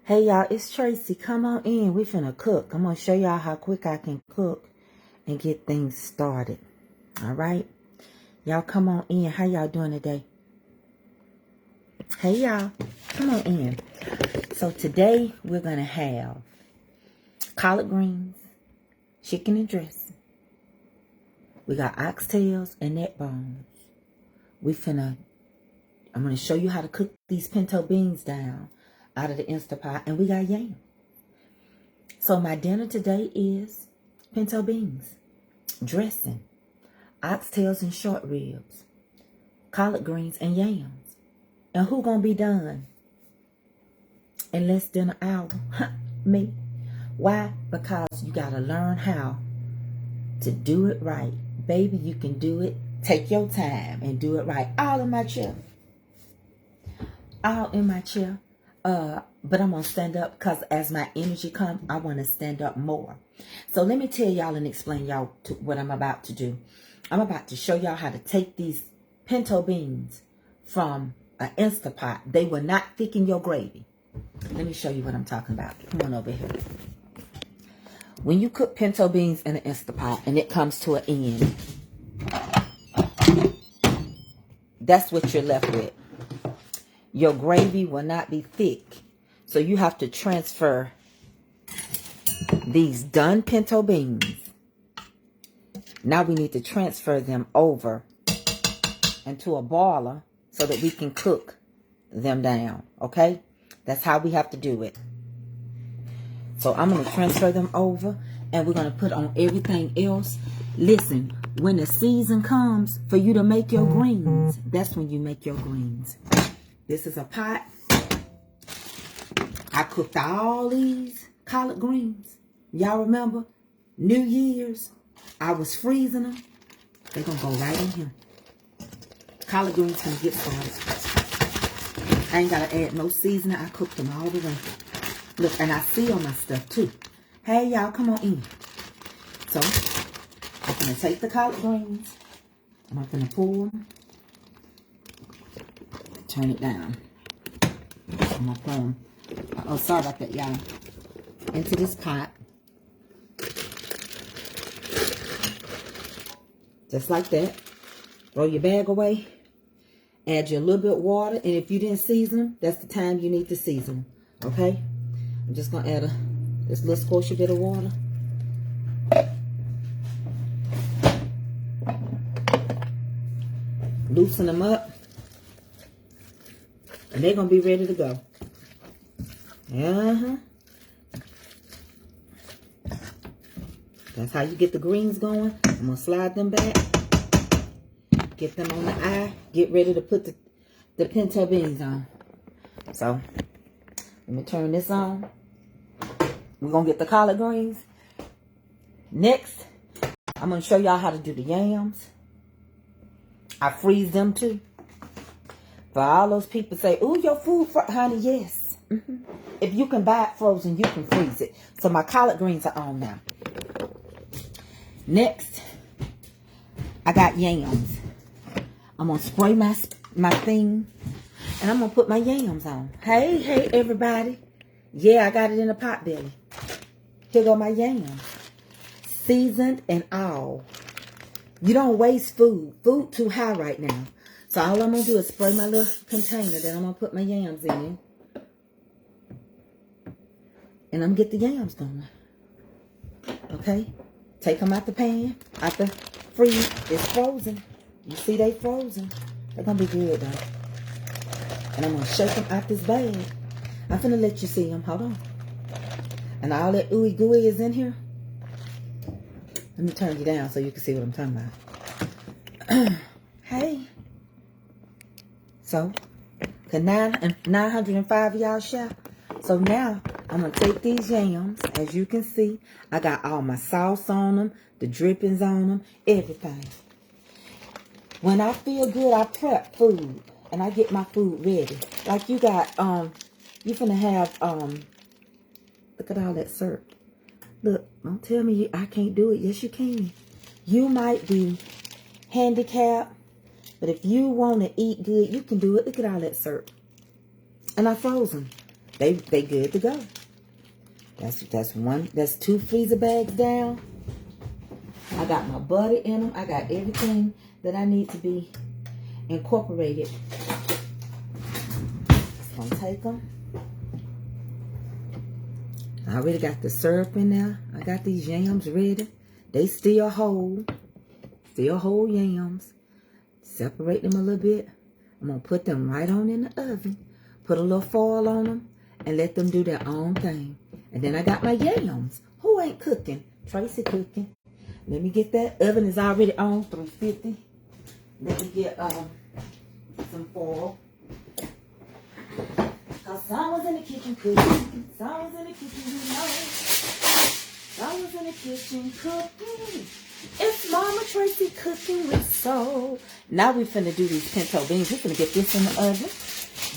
Hey y'all, it's Tracy. Come on in. We finna cook. I'm gonna show y'all how quick I can cook and get things started. All right, y'all come on in. How y'all doing today? Hey y'all, come on in. So today we're gonna have collard greens, chicken and dressing. We got oxtails and neck bones. I'm gonna show you how to cook these pinto beans down out of the Instapot, and we got yams. So my dinner today is pinto beans, dressing, oxtails and short ribs, collard greens and yams. And who gonna be done in less than an hour? Me. Why? Because you gotta learn how to do it right. Baby, you can do it. Take your time and do it right. All in my chair. All in my chair. But I'm going to stand up because as my energy comes, I want to stand up more. So let me tell y'all and explain y'all what I'm about to do. I'm about to show y'all how to take these pinto beans from an Instapot. They will not thicken your gravy. Let me show you what I'm talking about. Come on over here. When you cook pinto beans in an Instapot and it comes to an end, that's what you're left with. Your gravy will not be thick. So you have to transfer these done pinto beans. Now we need to transfer them over into a boiler so that we can cook them down. Okay? That's how we have to do it. So I'm going to transfer them over and we're going to put on everything else. Listen, when the season comes for you to make your greens, that's when you make your greens. This is a pot. I cooked all these collard greens. Y'all remember? New Year's. I was freezing them. They're going to go right in here. Collard greens going to get started. I ain't got to add no seasoning. I cooked them all the way. Look, and I seal my stuff too. Hey, y'all, come on in. So, I'm going to take the collard greens. I'm going to pour them. Turn it down. I'm going to pour them. Oh, sorry about that, y'all. Into this pot. Just like that. Throw your bag away. Add your little bit of water. And if you didn't season them, that's the time you need to season them. Okay? I'm just going to add this little squishy bit of water. Loosen them up. And they're going to be ready to go. That's how you get the greens going. I'm going to slide them back. Get them on the eye. Get ready to put the pinto beans on. So, let me turn this on. We're going to get the collard greens. Next, I'm going to show y'all how to do the yams. I freeze them too. For all those people say, ooh, your food, honey, yes. If you can buy it frozen, you can freeze it. So my collard greens are on now. Next, I got yams. I'm going to spray my thing. And I'm going to put my yams on. Hey, everybody. Yeah, I got it in a pot belly. Here go my yams. Seasoned and all. You don't waste food. Food too high right now. So all I'm going to do is spray my little container. Then I'm going to put my yams in. And I'm going to get the yams going. Okay? Take them out the pan. Out the freeze. It's frozen. You see they frozen. They're going to be good though. And I'm going to shake them out this bag. I'm finna let you see them. Hold on. And all that ooey gooey is in here. Let me turn you down so you can see what I'm talking about. Hey. So, 905 of y'all share. So now, I'm going to take these yams. As you can see, I got all my sauce on them, the drippings on them, everything. When I feel good, I prep food. And I get my food ready. Like you got, you finna have, look at all that syrup. Look, don't tell me I can't do it. Yes, you can. You might be handicapped, but if you want to eat good, you can do it. Look at all that syrup. And I froze them. they good to go. That's 2 freezer bags down. I got my butter in them. I got everything that I need to be incorporated. Just gonna take them. I already got the syrup in there. I got these yams ready. They still whole yams. Separate them a little bit. I'm gonna put them right on in the oven. Put a little foil on them and let them do their own thing. And then I got my yams. Who ain't cooking? Tracy cooking. Let me get that. Oven is already on 350. Let me get some foil. Cause someone's in the kitchen cooking. Someone's in the kitchen, you know. Someone's in the kitchen cooking. It's Mama Tracy cooking with soul. Now we finna do these pinto beans. We're finna get this in the oven.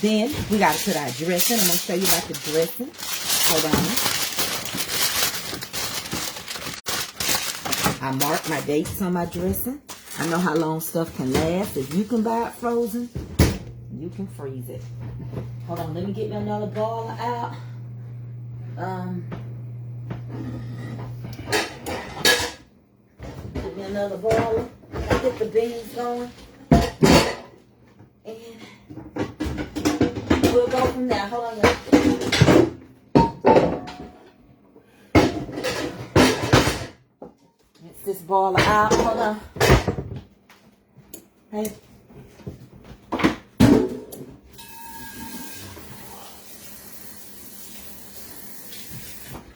Then we gotta put our dressing. I'm gonna show you about the dressing. Hold on. I marked my dates on my dressing. I know how long stuff can last. If you can buy it frozen, you can freeze it. Hold on, let me get me another boiler out. Get me another boiler. I'll get the beans going. And we'll go from there. Hold on, y'all. Get this boiler out. Hold on. Hey.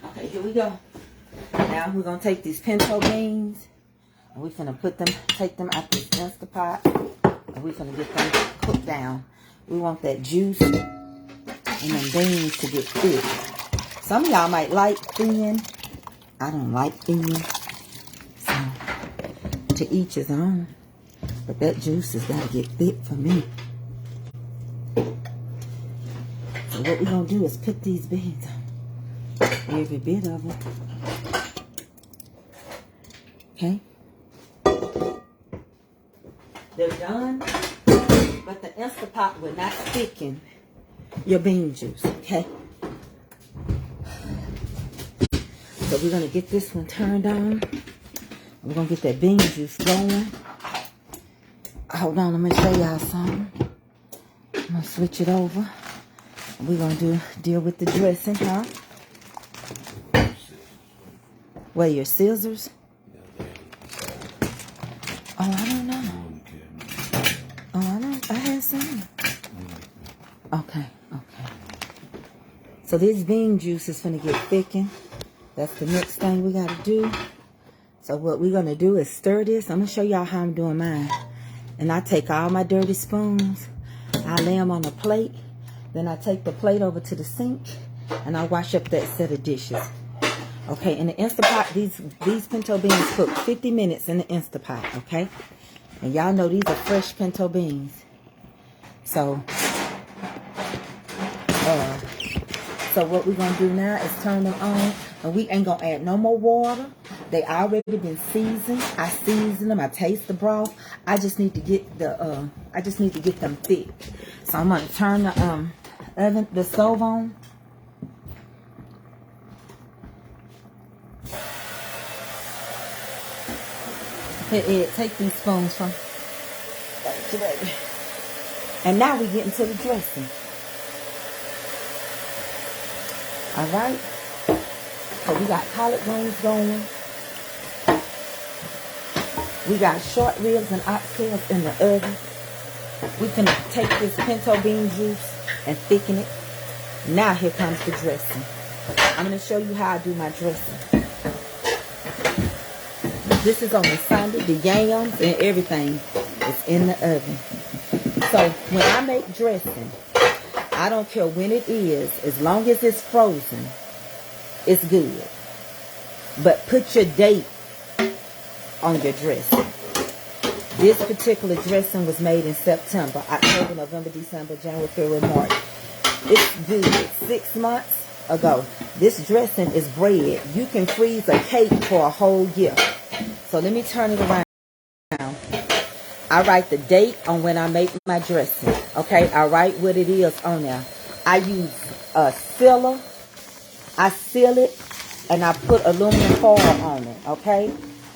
Okay, here we go. Now we're gonna take these pinto beans and we're gonna take them out this Instapot, and we're gonna get them cooked down. We want that juice and them beans to get thick. Some of y'all might like thin. I don't like thin. So to each his own. But that juice has got to get thick for me. So what we're gonna do is put these beans on. Every bit of them. Okay. They're done, but the Instapot will not thicken your bean juice, okay? So we're gonna get this one turned on. We're gonna get that bean juice going. Hold on, let me show y'all something. I'm gonna switch it over. We're gonna deal with the dressing, huh? Where your scissors? Oh, I don't know. Oh, I hadn't seen it. Okay. So this bean juice is gonna get thickened. That's the next thing we gotta do. So what we're gonna do is stir this. I'm gonna show y'all how I'm doing mine. And I take all my dirty spoons. I lay them on a plate. Then I take the plate over to the sink and I wash up that set of dishes. Okay, in the Instapot, these pinto beans cook 50 minutes in the Instapot, okay? And y'all know these are fresh pinto beans. So what we're going to do now is turn them on. And we ain't going to add no more water. They already been seasoned. I season them. I taste the broth. I just need to get them thick. So I'm going to turn the stove on. Here, Ed, take these spoons from. Thank you, baby. And now we get into the dressing. All right. So we got collard greens going. We got short ribs and oxtails in the oven. We can take this pinto bean juice and thicken it. Now here comes the dressing. I'm going to show you how I do my dressing. This is on the Sunday. The yams and everything is in the oven. So when I make dressing, I don't care when it is. As long as it's frozen, it's good. But put your date on your dressing. This particular dressing was made in September, October, November, December, January, February, March. It's good. 6 months ago. This dressing is bread. You can freeze a cake for a whole year. So let me turn it around. I write the date on when I make my dressing. Okay, I write what it is on there. I use a sealer. I seal it and I put aluminum foil on it, okay?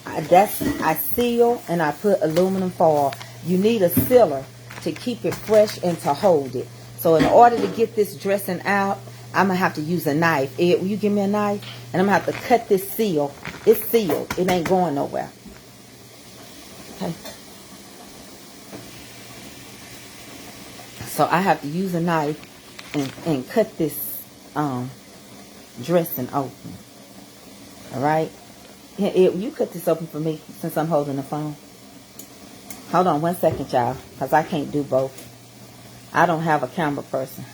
I seal and I put aluminum foil. You need a sealer to keep it fresh and to hold it. So in order to get this dressing out, I'm going to have to use a knife. Ed, will you give me a knife? And I'm going to have to cut this seal. It's sealed. It ain't going nowhere. Okay. So I have to use a knife and cut this dressing open. Alright? Ed, will you cut this open for me since I'm holding the phone? Hold on 1 second, y'all, because I can't do both. I don't have a camera person.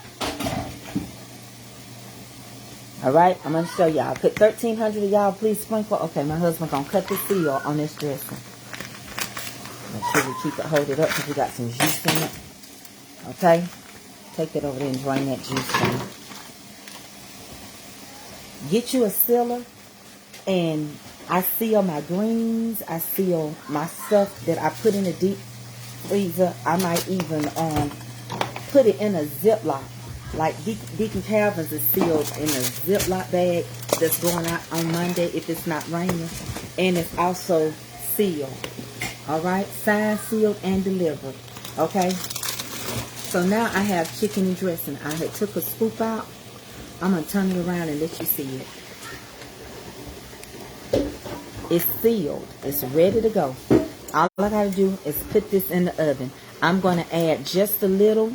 Alright, I'm going to show y'all. Put 1,300 of y'all, please sprinkle. Okay, my husband going to cut the seal on this dressing. Make sure we keep it, hold it up because we got some juice in it. Okay? Take it over there and drain that juice down. Get you a sealer, and I seal my greens. I seal my stuff that I put in the deep freezer. I might even put it in a Ziploc. Like Deacon Calvin's is sealed in a Ziploc bag that's going out on Monday if it's not raining. And it's also sealed. Alright? Signed, sealed, and delivered. Okay? So now I have chicken and dressing. I had took a scoop out. I'm going to turn it around and let you see it. It's sealed. It's ready to go. All I got to do is put this in the oven. I'm going to add just a little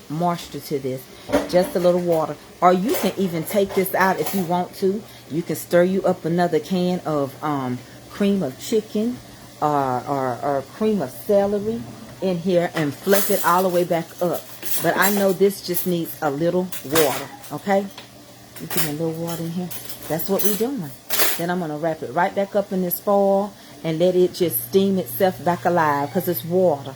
moisture to this. Just a little water. Or you can even take this out if you want to. You can stir you up another can of cream of chicken or cream of celery in here and fluff it all the way back up. But I know this just needs a little water. Okay? You put a little water in here. That's what we're doing. Then I'm going to wrap it right back up in this foil and let it just steam itself back alive because it's water.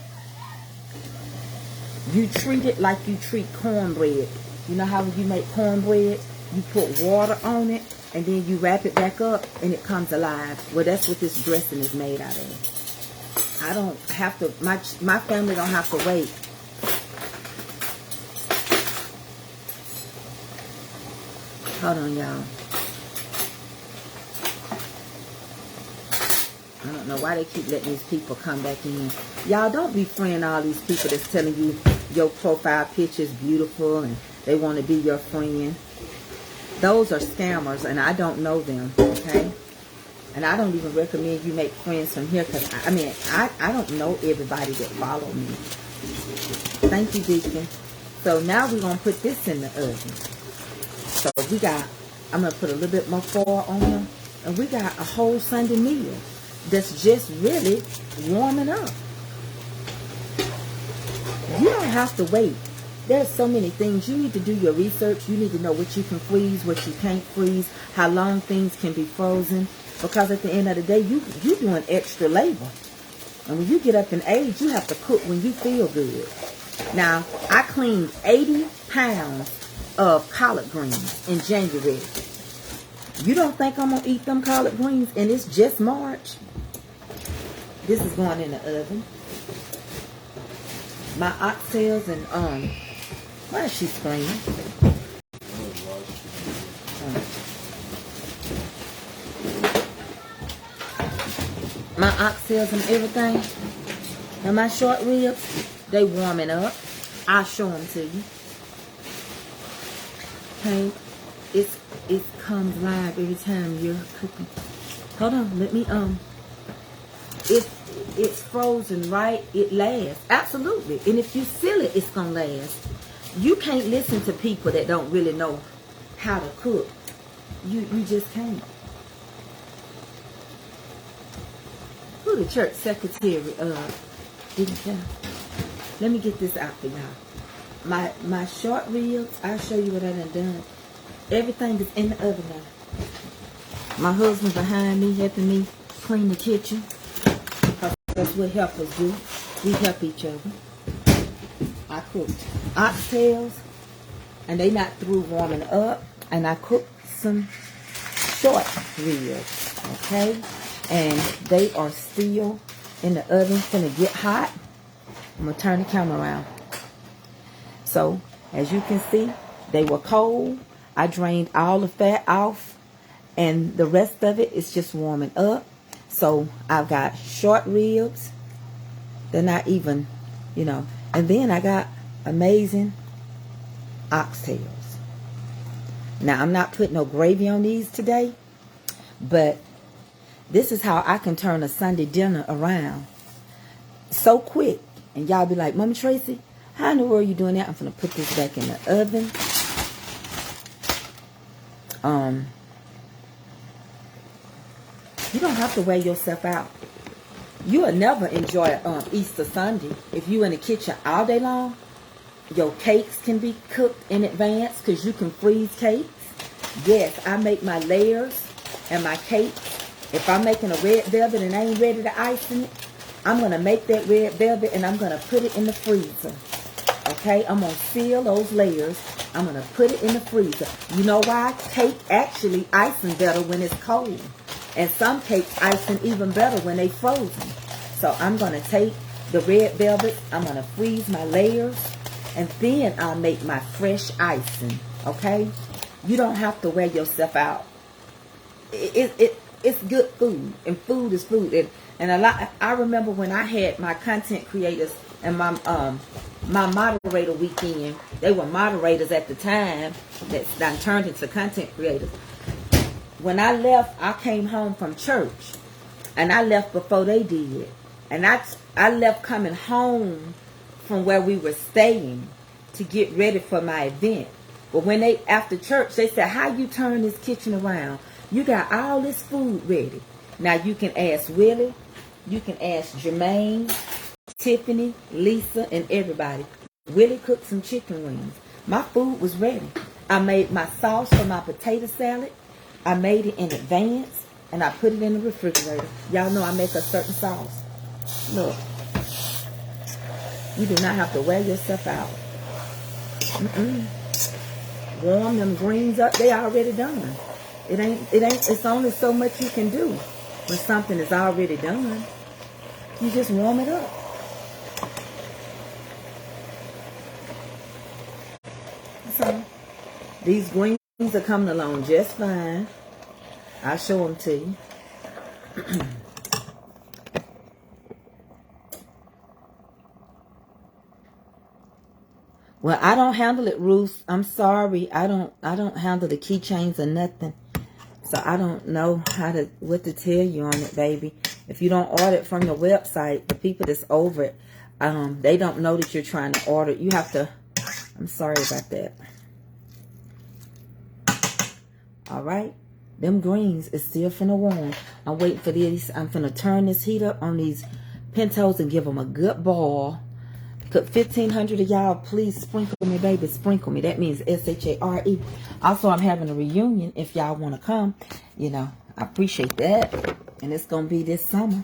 You treat it like you treat cornbread. You know how when you make cornbread, you put water on it and then you wrap it back up and it comes alive. Well, that's what this dressing is made out of. I don't have to, my family don't have to wait. Hold on, y'all. I don't know why they keep letting these people come back in. Y'all don't befriend all these people that's telling you your profile picture is beautiful and they want to be your friend. Those are scammers and I don't know them, okay? And I don't even recommend you make friends from here because, I don't know everybody that follow me. Thank you, Deacon. So now we're going to put this in the oven. So I'm going to put a little bit more foil on them. And we got a whole Sunday meal that's just really warming up. You don't have to wait. There's so many things. You need to do your research. You need to know what you can freeze, what you can't freeze, how long things can be frozen. Because at the end of the day, you're doing extra labor. And when you get up in age, you have to cook when you feel good. Now, I cleaned 80 pounds of collard greens in January. You don't think I'm going to eat them collard greens and it's just March? This is going in the oven. My oxtails and, why is she screaming? My oxtails and everything. And my short ribs, they warming up. I'll show them to you. Okay, it comes live every time you're cooking. Hold on, let me it's frozen right. It lasts absolutely, and if you seal it, it's gonna last. You can't listen to people that don't really know how to cook. You just can't. Who the church secretary didn't tell? Let me get this out for y'all. My short ribs, I'll show you what I done. Everything is in the oven now. My husband behind me helping me clean the kitchen. Because that's what helpers do. We help each other. I cooked oxtails, and they not through warming up. And I cooked some short ribs, okay? And they are still in the oven, gonna get hot. I'm gonna turn the camera around. So, as you can see, They were cold. I drained all the fat off, and the rest of it is just warming up. So I've got short ribs. They're not even, you know. And then I got amazing oxtails. Now, I'm not putting no gravy on these today, but this is how I can turn a Sunday dinner around so quick. And y'all be like, Mama Tracy, how in the world are you doing that? I'm going to put this back in the oven. You don't have to wear yourself out. You will never enjoy Easter Sunday if you in the kitchen all day long. Your cakes can be cooked in advance because you can freeze cakes. Yes, I make my layers and my cakes. If I'm making a red velvet and I ain't ready to ice in it, I'm going to make that red velvet and I'm going to put it in the freezer. Okay, I'm going to seal those layers. I'm going to put it in the freezer. You know why? Cake actually icing better when it's cold. And some cakes icing even better when they frozen. So I'm going to take the red velvet. I'm going to freeze my layers. And then I'll make my fresh icing. Okay? You don't have to wear yourself out. It's good food. And food is food. And a lot. I remember when I had my content creators and my moderator weekend. They were moderators at the time that turned into content creators. When I left, I came home from church. And I left before they did. And I left coming home from where we were staying to get ready for my event. But when they, after church, they said, how you turn this kitchen around? You got all this food ready. Now you can ask Willie. You can ask Jermaine, Tiffany, Lisa, and everybody. Willie cooked some chicken wings. My food was ready. I made my sauce for my potato salad. I made it in advance, and I put it in the refrigerator. Y'all know I make a certain sauce. Look. You do not have to wear yourself out. Warm them greens up. They already done. It's only so much you can do when something is already done. You just warm it up. So, these greens are coming along just fine. I'll show them to you. Well, I don't handle it, Ruth. I'm sorry. I don't handle the keychains or nothing. So I don't know what to tell you on it, baby. If you don't order it from your website, the people that's over it, they don't know that you're trying to order it. You have to. I'm sorry about that. All right. Them greens is still finna warm. I'm waiting for these. I'm finna turn this heat up on these pintos and give them a good boil. Could 1,500 of y'all please sprinkle me, baby? Sprinkle me. That means S-H-A-R-E. Also, I'm having a reunion if y'all want to come. You know, I appreciate that. And it's going to be this summer.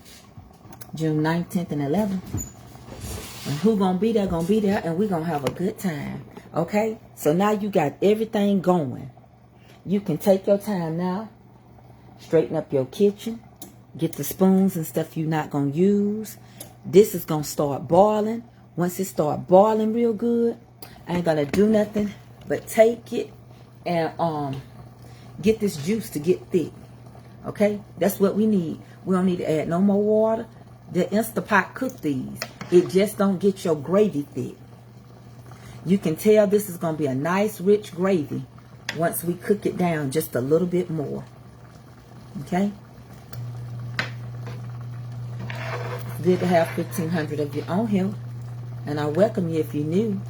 June 9th, 10th, and 11th. And who going to be there? Going to be there. And we're going to have a good time. Okay? So now you got everything going. You can take your time now. Straighten up your kitchen. Get the spoons and stuff you're not going to use. This is going to start boiling. Once it start boiling real good, I ain't gonna do nothing but take it and get this juice to get thick. Okay? That's what we need. We don't need to add no more water. The Instapot cook these. It just don't get your gravy thick. You can tell this is gonna be a nice rich gravy once we cook it down just a little bit more. Okay? It's good to have 1,500 of you on here. And I welcome you if you're new.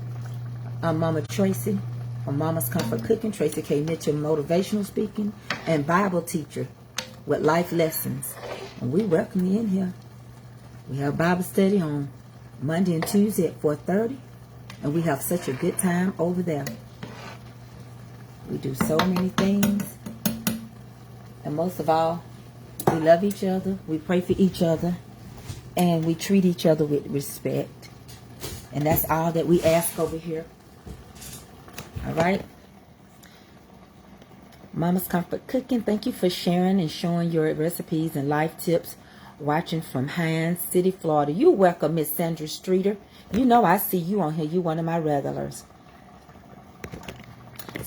I'm Mama Tracy from Mama's Comfort Cooking. Tracy K. Mitchell, motivational speaking and Bible teacher with life lessons. And we welcome you in here. We have Bible study on Monday and Tuesday at 4:30. And we have such a good time over there. We do so many things. And most of all, we love each other. We pray for each other. And we treat each other with respect. And that's all that we ask over here. All right. Mama's Comfort Cooking. Thank you for sharing and showing your recipes and life tips. Watching from Hines City, Florida. You're welcome, Miss Sandra Streeter. You know I see you on here. You one of my regulars.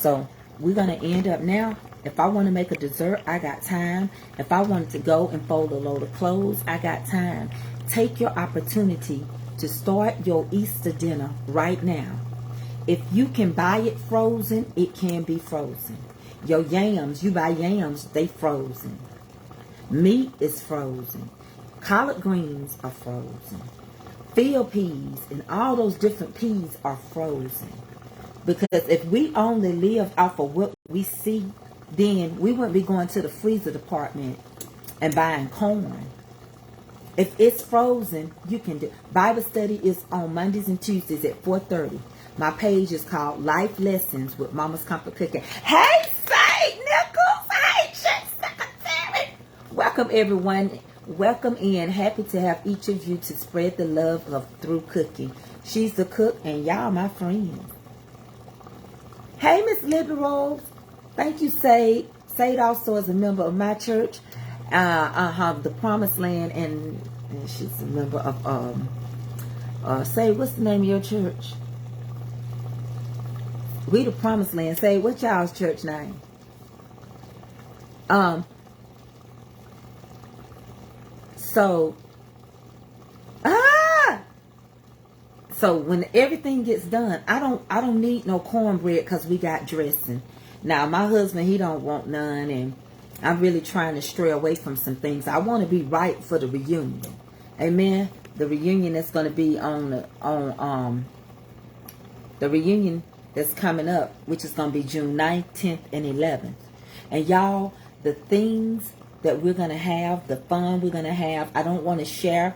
So we're going to end up now. If I want to make a dessert, I got time. If I wanted to go and fold a load of clothes, I got time. Take your opportunity to start your Easter dinner right now. If you can buy it frozen, it can be frozen. Your yams, you buy yams, they frozen. Meat is frozen. Collard greens are frozen. Field peas and all those different peas are frozen. Because if we only live off of what we see, then we wouldn't be going to the freezer department and buying corn. If it's frozen, you can do. Bible study is on Mondays and Tuesdays at 4:30. My page is called Life Lessons with Mama's Comfort Cooking. Hey, Saint Nichols. Hey, Chick Secretary. Welcome, everyone. Welcome in. Happy to have each of you to spread the love of through cooking. She's the cook, and y'all my friends. Hey, Miss Liberal. Thank you, Sade. Sade also is a member of my church, the Promised Land, and she's a member of, Sade, what's the name of your church? We the Promised Land. Sade, what's y'all's church name? So when everything gets done, I don't need no cornbread because we got dressing. Now my husband, he don't want none, and I'm really trying to stray away from some things. I want to be right for the reunion. Amen. The reunion that's going to be on the reunion that's coming up, which is going to be June 9th, 10th, and 11th. And y'all, the things that we're going to have, the fun we're going to have, I don't want to share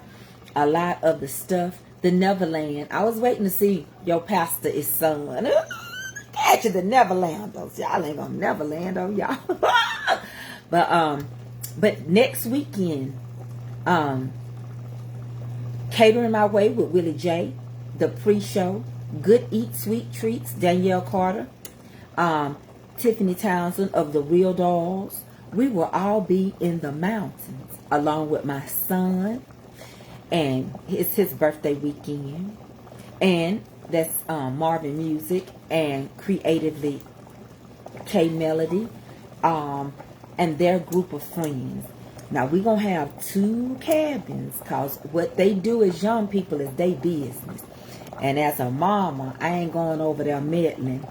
a lot of the stuff. The Neverland. I was waiting to see your pastor is son. Catch the Neverlanders. Y'all ain't gonna Neverland on y'all. But next weekend, Catering My Way with Willie J, the pre-show, Good Eat Sweet Treats, Danielle Carter, Tiffany Townsend of the Real Dolls. We will all be in the mountains along with my son. And it's his birthday weekend. And that's Marvin Music and Creatively K Melody and their group of friends. Now we're going to have 2 cabins because what they do as young people is their business. And as a mama, I ain't going over there meddling.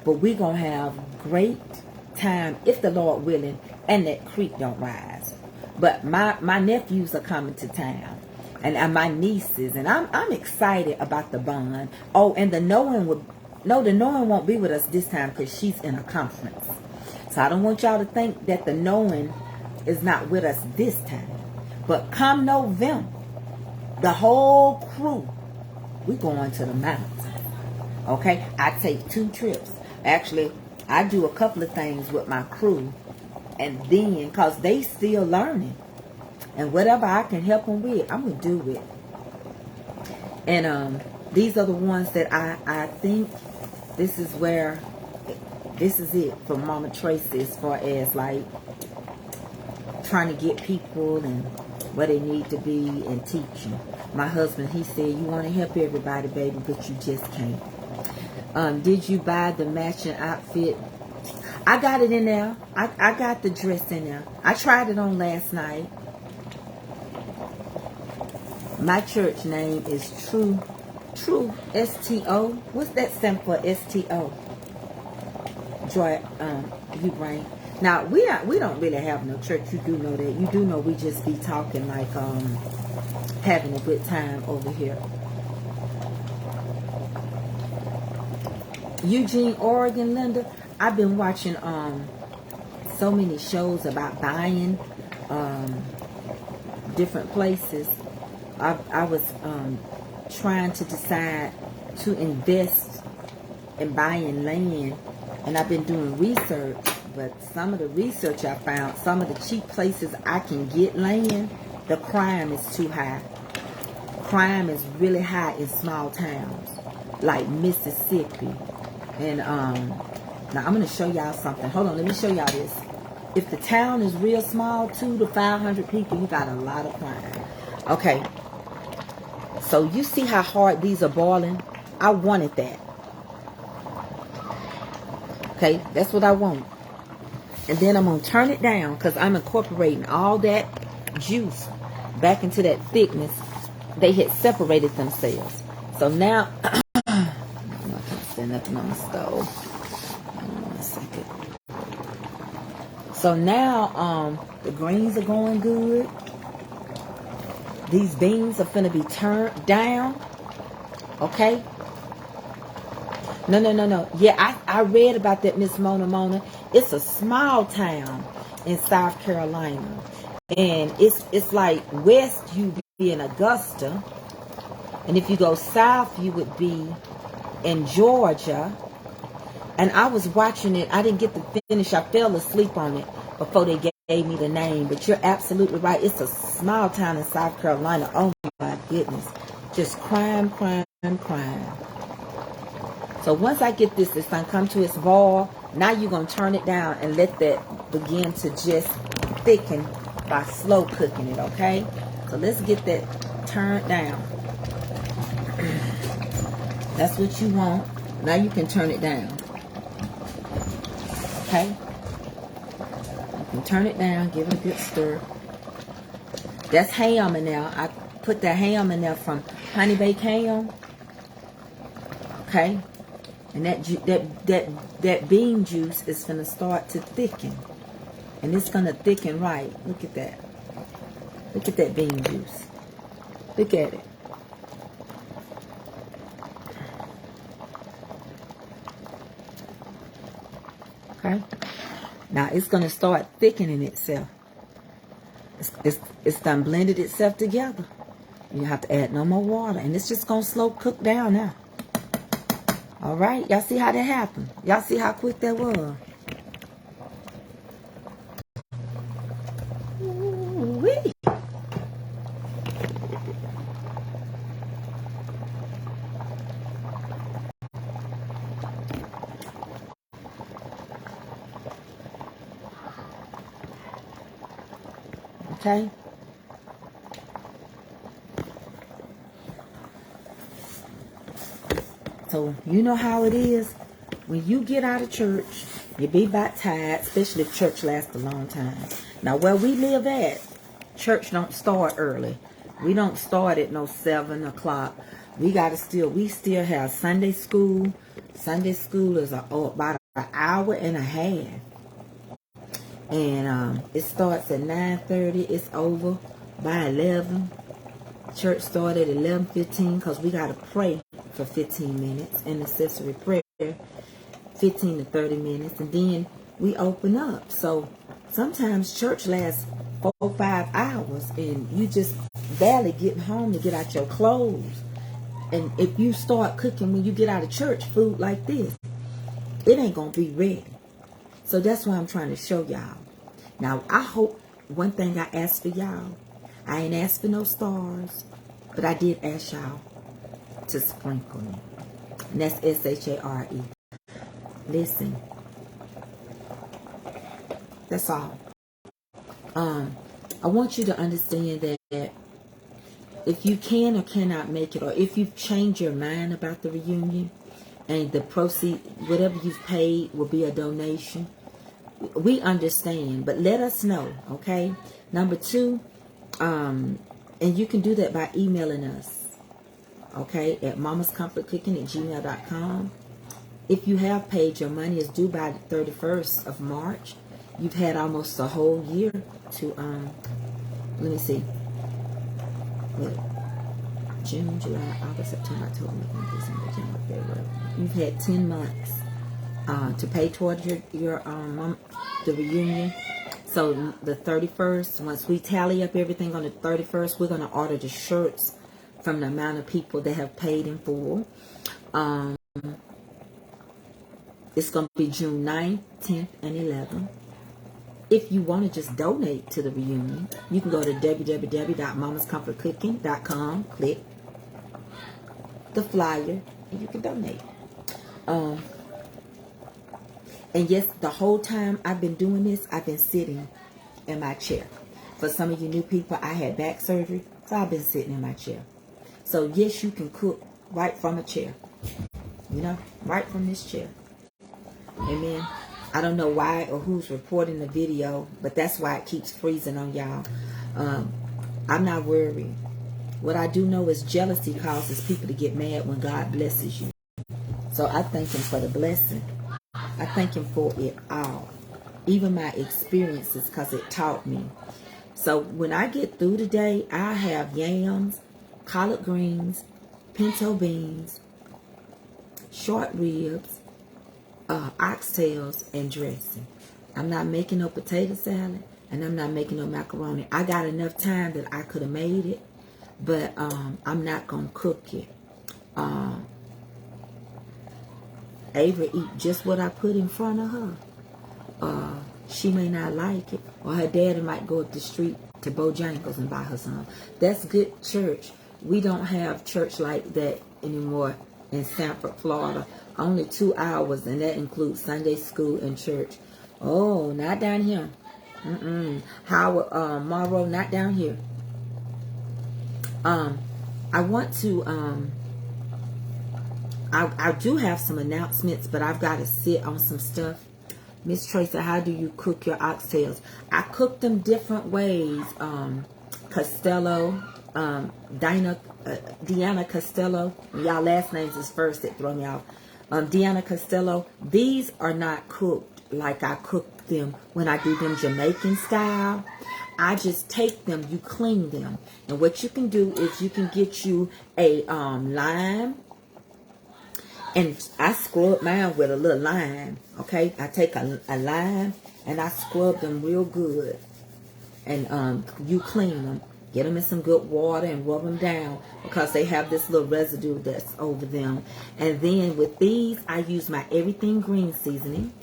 But we're going to have great time, if the Lord willing, and that creek don't rise. But my nephews are coming to town. And my nieces, and I'm excited about the bond. Oh, and the knowing won't be with us this time because she's in a conference. So I don't want y'all to think that the knowing is not with us this time. But come November, the whole crew, we going to the mountains. Okay, I take 2 trips. Actually, I do a couple of things with my crew, and then because they still learning. And whatever I can help them with, I'm going to do it. And these are the ones that I think this is it for Mama Tracy as far as like trying to get people and where they need to be and teaching. My husband, he said, you want to help everybody, baby, but you just can't. Did you buy the matching outfit? I got it in there. I got the dress in there. I tried it on last night. My church name is True, S-T-O. What's that stand for, S-T-O? Joy, you right. Now, we don't really have no church. You do know that. You do know we just be talking like, having a good time over here. Eugene, Oregon, Linda. I've been watching, so many shows about buying, different places. I was trying to decide to invest in buying land, and I've been doing research, but some of the research I found, some of the cheap places I can get land, the crime is too high. Crime is really high in small towns like Mississippi. And now I'm going to show y'all something. Hold on, let me show y'all this. If the town is real small, 200 to 500 people, you got a lot of crime. Okay. So you see how hard these are boiling? I wanted that. Okay, that's what I want. And then I'm going to turn it down because I'm incorporating all that juice back into that thickness. They had separated themselves. So now, I can't stand nothing on the stove. Hold on a second. So now, the greens are going good. These beans are finna be turned down. Okay? No. Yeah, I read about that, Miss Mona. It's a small town in South Carolina. And it's like west, you be in Augusta. And if you go south, you would be in Georgia. And I was watching it. I didn't get to finish. I fell asleep on it before they gave me the name. But you're absolutely right. It's a small town in South Carolina. Oh, my goodness. Just crime. So once I get this, it's going to come to its boil. Now you're going to turn it down and let that begin to just thicken by slow cooking it, okay? So let's get that turned down. That's what you want. Now you can turn it down. Okay? You can turn it down, give it a good stir. That's ham in there. I put that ham in there from Honey Baked Ham. Okay? And that bean juice is going to start to thicken. And it's going to thicken right. Look at that. Look at that bean juice. Look at it. Okay? Now it's going to start thickening itself. It's done blended itself together. You have to add no more water. And it's just going to slow cook down now. All right? Y'all see how that happened? Y'all see how quick that was? Ooh-wee. Okay? So, you know how it is. When you get out of church, you be about tired, especially if church lasts a long time. Now, where we live at, church don't start early. We don't start at no 7 o'clock. We still have Sunday school. Sunday school is about an hour and a half. And it starts at 9:30. It's over by 11. Church started at 11:15 because we got to pray for 15 minutes. Intercessory prayer, 15 to 30 minutes. And then we open up. So sometimes church lasts 4 or 5 hours. And you just barely getting home to get out your clothes. And if you start cooking when you get out of church, food like this, it ain't going to be ready. So that's why I'm trying to show y'all. Now, I hope one thing I asked for y'all, I ain't asked for no stars, but I did ask y'all to sprinkle me. And that's S-H-A-R-E. Listen. That's all. I want you to understand that if you can or cannot make it, or if you've changed your mind about the reunion, and the proceed, whatever you've paid will be a donation, we understand, but let us know, okay? Number 2, and you can do that by emailing us, okay, at mamascomfortcooking@gmail.com. If you have paid, your money is due by the 31st of March. You've had almost a whole year to, let me see, what, June, July, August, September, October, November, December, January, February. You've had 10 months to pay towards your the reunion. So the 31st, once we tally up everything on the 31st, we're going to order the shirts from the amount of people that have paid in full. It's going to be June 9th, 10th, and 11th. If you want to just donate to the reunion, you can go to www.mamascomfortcooking.com, click the flyer, and you can donate. And yes, the whole time I've been doing this, I've been sitting in my chair. For some of you new people, I had back surgery, so I've been sitting in my chair. So yes, you can cook right from a chair. You know, right from this chair. Amen. I don't know why or who's reporting the video, but that's why it keeps freezing on y'all. I'm not worried. What I do know is jealousy causes people to get mad when God blesses you. So I thank him for the blessing. I thank him for it all. Even my experiences, because it taught me. So when I get through today, I have yams, collard greens, pinto beans, short ribs, oxtails, and dressing. I'm not making no potato salad, and I'm not making no macaroni. I got enough time that I could have made it, but I'm not going to cook it. Ava eat just what I put in front of her. She may not like it, or her daddy might go up the street to Bojangles and buy her some. That's good church. We don't have church like that anymore in Sanford, Florida. Only 2 hours, and that includes Sunday school and church. Oh, not down here. Howard, Monroe, not down here. I want to, I do have some announcements, but I've got to sit on some stuff. Miss Tracy, how do you cook your oxtails? I cook them different ways. Costello, Deanna Costello. Y'all last names is first that throw me off. Deanna Costello. These are not cooked like I cook them when I do them Jamaican style. I just take them, you clean them. And what you can do is you can get you a lime. And I scrub mine with a little lime, okay? I take a lime and I scrub them real good. And you clean them. Get them in some good water and rub them down because they have this little residue that's over them. And then with these, I use my everything green seasoning.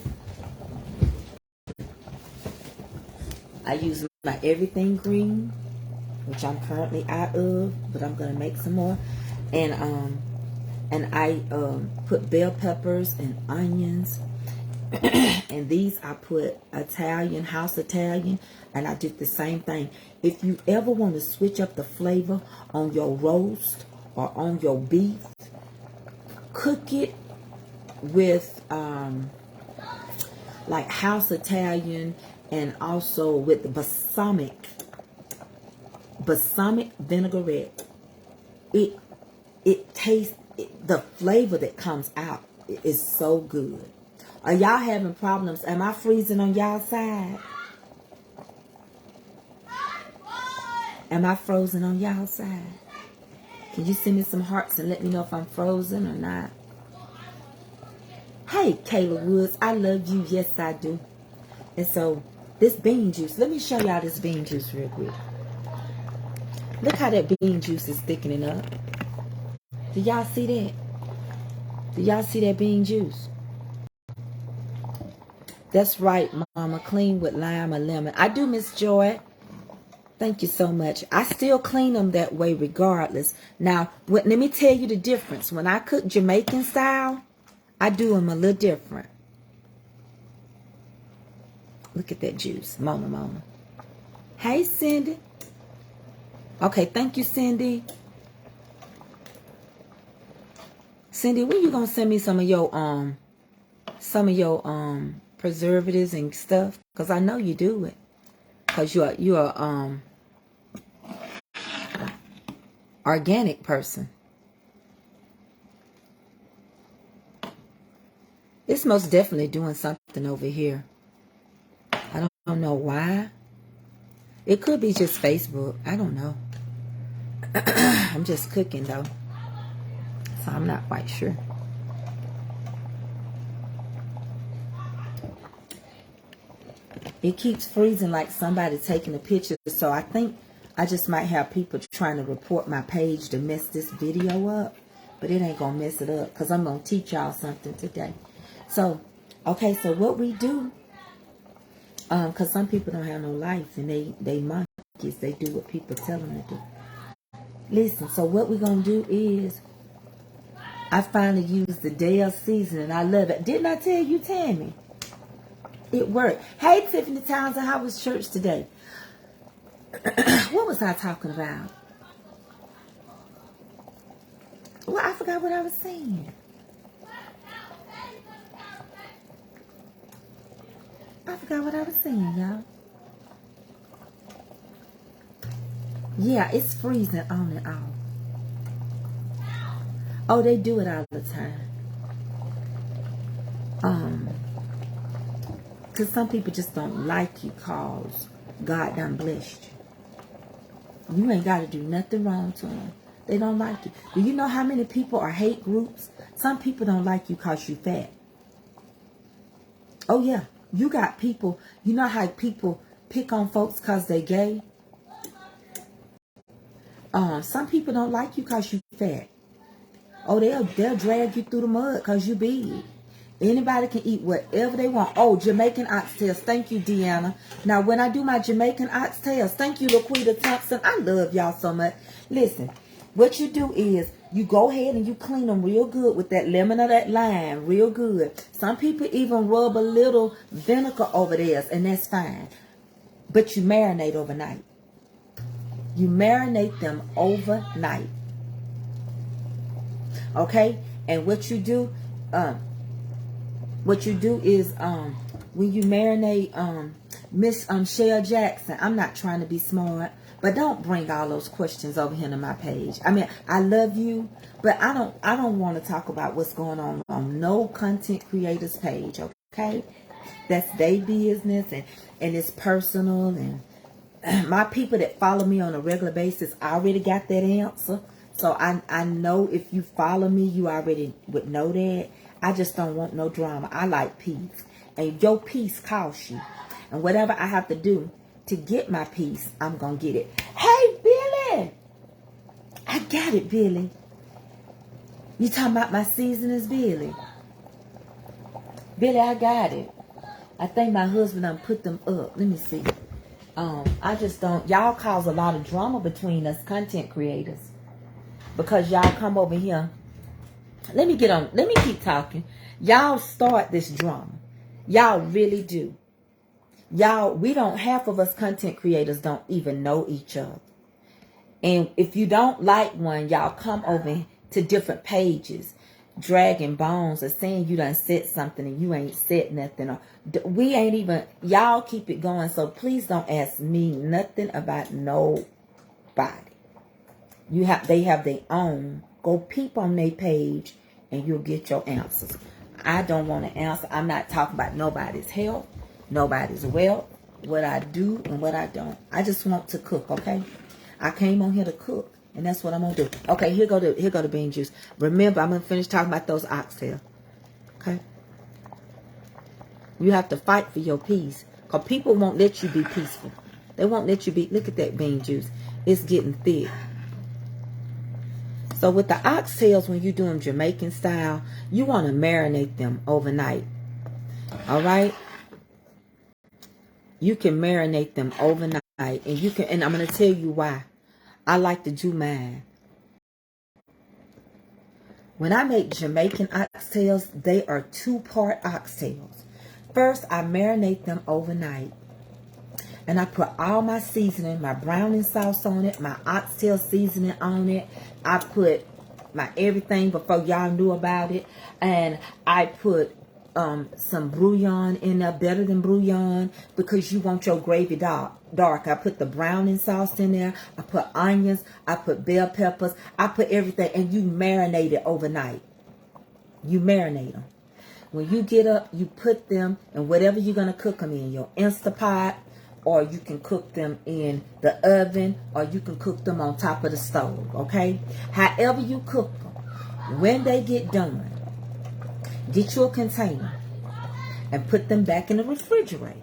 I use my everything green, which I'm currently out of, but I'm going to make some more. And I put bell peppers and onions. And these I put Italian, house Italian. And I did the same thing. If you ever want to switch up the flavor on your roast or on your beef, cook it with like house Italian and also with balsamic vinaigrette. It tastes, the flavor that comes out is so good. Are y'all having problems? Am I freezing on y'all side? Am I frozen on y'all side? Can you send me some hearts and let me know if I'm frozen or not? Hey, Kayla Woods, I love you. Yes, I do. And so, this bean juice, let me show y'all this bean juice real quick. Look how that bean juice is thickening up. Do y'all see that? Do y'all see that bean juice? That's right, Mama. Clean with lime or lemon. I do, Miss Joy. Thank you so much. I still clean them that way regardless. Now, let me tell you the difference. When I cook Jamaican style, I do them a little different. Look at that juice. Mama. Hey, Cindy. Okay, thank you, Cindy. Cindy, when you gonna send me some of your preservatives and stuff? Because I know you do it. Because you're organic person. It's most definitely doing something over here. I don't know why. It could be just Facebook. I don't know. I'm just cooking though. So I'm not quite sure. It keeps freezing like somebody taking a picture. So I think I just might have people trying to report my page to mess this video up. But it ain't going to mess it up because I'm going to teach y'all something today. So, okay, so what we do, because some people don't have no life and they monkeys. They do what people tell them to do. Listen, so what we're going to do is, I finally used the Dale seasoning. I love it. Didn't I tell you, Tammy? It worked. Hey, Tiffany Townsend, how was church today? What was I talking about? Well, I forgot what I was saying. I forgot what I was saying, y'all. Yeah, it's freezing on and off. Oh, they do it all the time. Because some people just don't like you cause God done blessed you. You ain't got to do nothing wrong to them. They don't like you. Do you know how many people are hate groups? Some people don't like you cause you fat. Oh, yeah. You got people, you know how people pick on folks cause they gay? Some people don't like you cause you fat. Oh, they'll drag you through the mud cause you big. Anybody can eat whatever they want. Oh, Jamaican oxtails. Thank you, Deanna. Now, when I do my Jamaican oxtails, thank you, Laquita Thompson. I love y'all so much. Listen, what you do is you go ahead and you clean them real good with that lemon or that lime, real good. Some people even rub a little vinegar over theirs, and that's fine. But you marinate overnight. You marinate them overnight. Okay? And what you do is when you marinate, Miss Shell Jackson, I'm not trying to be smart, but don't bring all those questions over here to my page. I mean, I love you, but I don't want to talk about what's going on no content creators page, okay? That's their business, and it's personal, and my people that follow me on a regular basis already got that answer. So I know if you follow me, you already would know that. I just don't want no drama. I like peace. And your peace costs you. And whatever I have to do to get my peace, I'm going to get it. Hey, Billy! I got it, Billy. You talking about my seasonings, Billy? Billy, I got it. I think my husband done put them up. Let me see. I just don't. Y'all cause a lot of drama between us content creators. Because y'all come over here. Let me keep talking. Y'all start this drama. Y'all really do. Half of us content creators don't even know each other. And if you don't like one, y'all come over to different pages, dragging bones or saying you done said something and you ain't said nothing. Or we ain't even, y'all keep it going. So please don't ask me nothing about nobody. They have their own. Go peep on their page and you'll get your answers. I don't want to answer. I'm not talking about nobody's health, nobody's wealth, what I do and what I don't. I just want to cook, okay? I came on here to cook, and that's what I'm going to do. Okay, here go the bean juice. Remember, I'm going to finish talking about those oxtails, okay? You have to fight for your peace, because people won't let you be peaceful. They won't let you be. Look at that bean juice. It's getting thick. So with the oxtails, when you do them Jamaican style, you want to marinate them overnight. All right? You can marinate them overnight, and I'm going to tell you why. I like to do mine. When I make Jamaican oxtails, they are 2-part oxtails. First, I marinate them overnight. And I put all my seasoning, my browning sauce on it, my oxtail seasoning on it. I put my everything before y'all knew about it. And I put some bouillon in there, better than bouillon, because you want your gravy dark. I put the browning sauce in there. I put onions. I put bell peppers. I put everything. And you marinate it overnight. You marinate them. When you get up, you put them in whatever you're going to cook them in. Your Instapot. Or you can cook them in the oven, or you can cook them on top of the stove, okay? However you cook them, when they get done, get you a container and put them back in the refrigerator.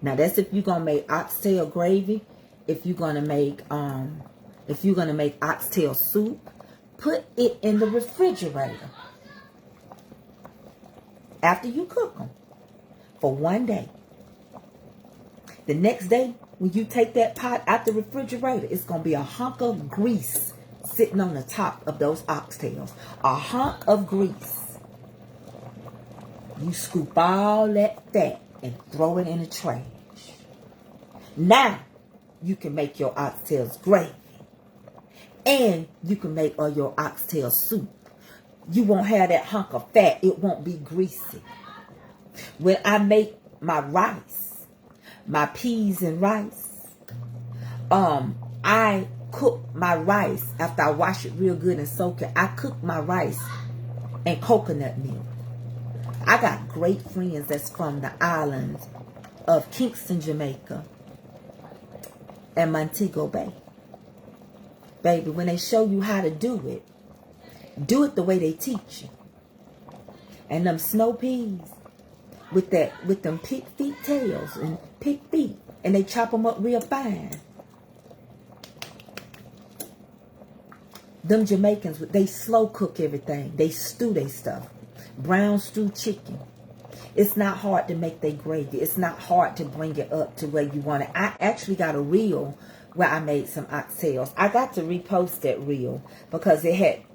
Now that's if you're gonna make oxtail gravy. If you're gonna make oxtail soup, put it in the refrigerator after you cook them for one day. The next day, when you take that pot out the refrigerator, it's going to be a hunk of grease sitting on the top of those oxtails. A hunk of grease. You scoop all that fat and throw it in the trash. Now, you can make your oxtails gravy. And you can make your oxtail soup. You won't have that hunk of fat. It won't be greasy. When I make my rice, my peas and rice. I cook my rice after I wash it real good and soak it. I cook my rice in coconut milk. I got great friends that's from the islands of Kingston, Jamaica, and Montego Bay. Baby, when they show you how to do it the way they teach you. And them snow peas with them pig feet tails and pig feet, and they chop them up real fine. Them Jamaicans, they slow cook everything. They stew their stuff. Brown stewed chicken. It's not hard to make their gravy. It's not hard to bring it up to where you want it. I actually got a reel where I made some oxtails. I got to repost that reel because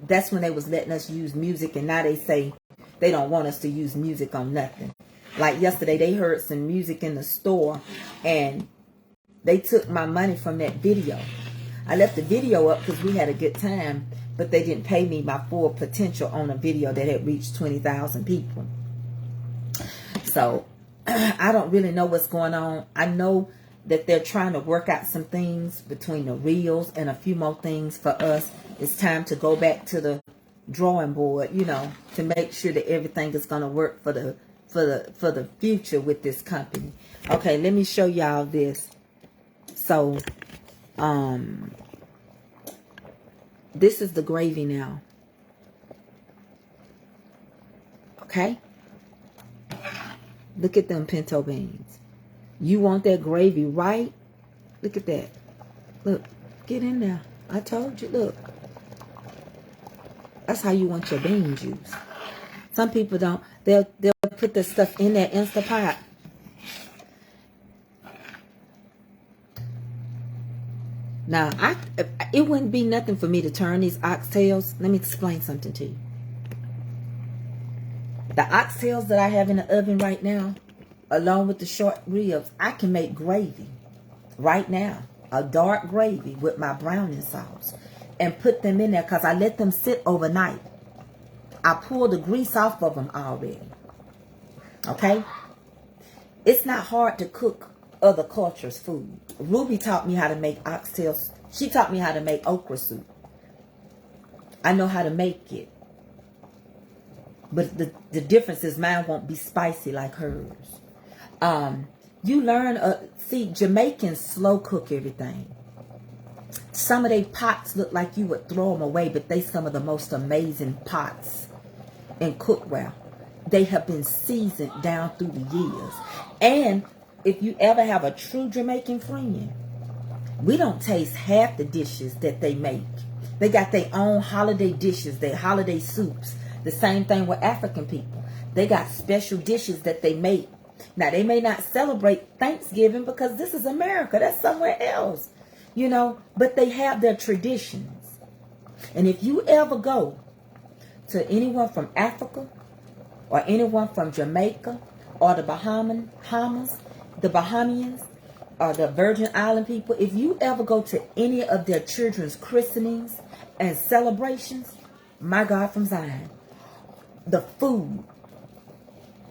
that's when they was letting us use music, and now they say they don't want us to use music on nothing. Like yesterday, they heard some music in the store, and they took my money from that video. I left the video up because we had a good time, but they didn't pay me my full potential on a video that had reached 20,000 people. So I don't really know what's going on. I know that they're trying to work out some things between the reels and a few more things for us. It's time to go back to the drawing board, you know, to make sure that everything is going to work for the future with this company. Okay, let me show y'all this. So this is the gravy now. Okay, look at them pinto beans. You want that gravy, right? Look at that. Look, get in there. I told you, look. That's how you want your bean juice. Some people don't. They'll put the stuff in that Instapot. Now, it wouldn't be nothing for me to turn these oxtails. Let me explain something to you. The oxtails that I have in the oven right now, along with the short ribs, I can make gravy right now. A dark gravy with my browning sauce. And put them in there because I let them sit overnight. I pulled the grease off of them already. Okay? It's not hard to cook other cultures' food. Ruby taught me how to make oxtails. She taught me how to make okra soup. I know how to make it. But the difference is mine won't be spicy like hers. You learn, see, Jamaicans slow cook everything. Some of their pots look like you would throw them away, but they some of the most amazing pots in cookware. They have been seasoned down through the years. And if you ever have a true Jamaican friend, we don't taste half the dishes that they make. They got their own holiday dishes, their holiday soups. The same thing with African people. They got special dishes that they make. Now, they may not celebrate Thanksgiving because this is America. That's somewhere else. You know, but they have their traditions. And if you ever go to anyone from Africa or anyone from Jamaica or the Bahamians or the Virgin Island people, if you ever go to any of their children's christenings and celebrations, my God from Zion, the food,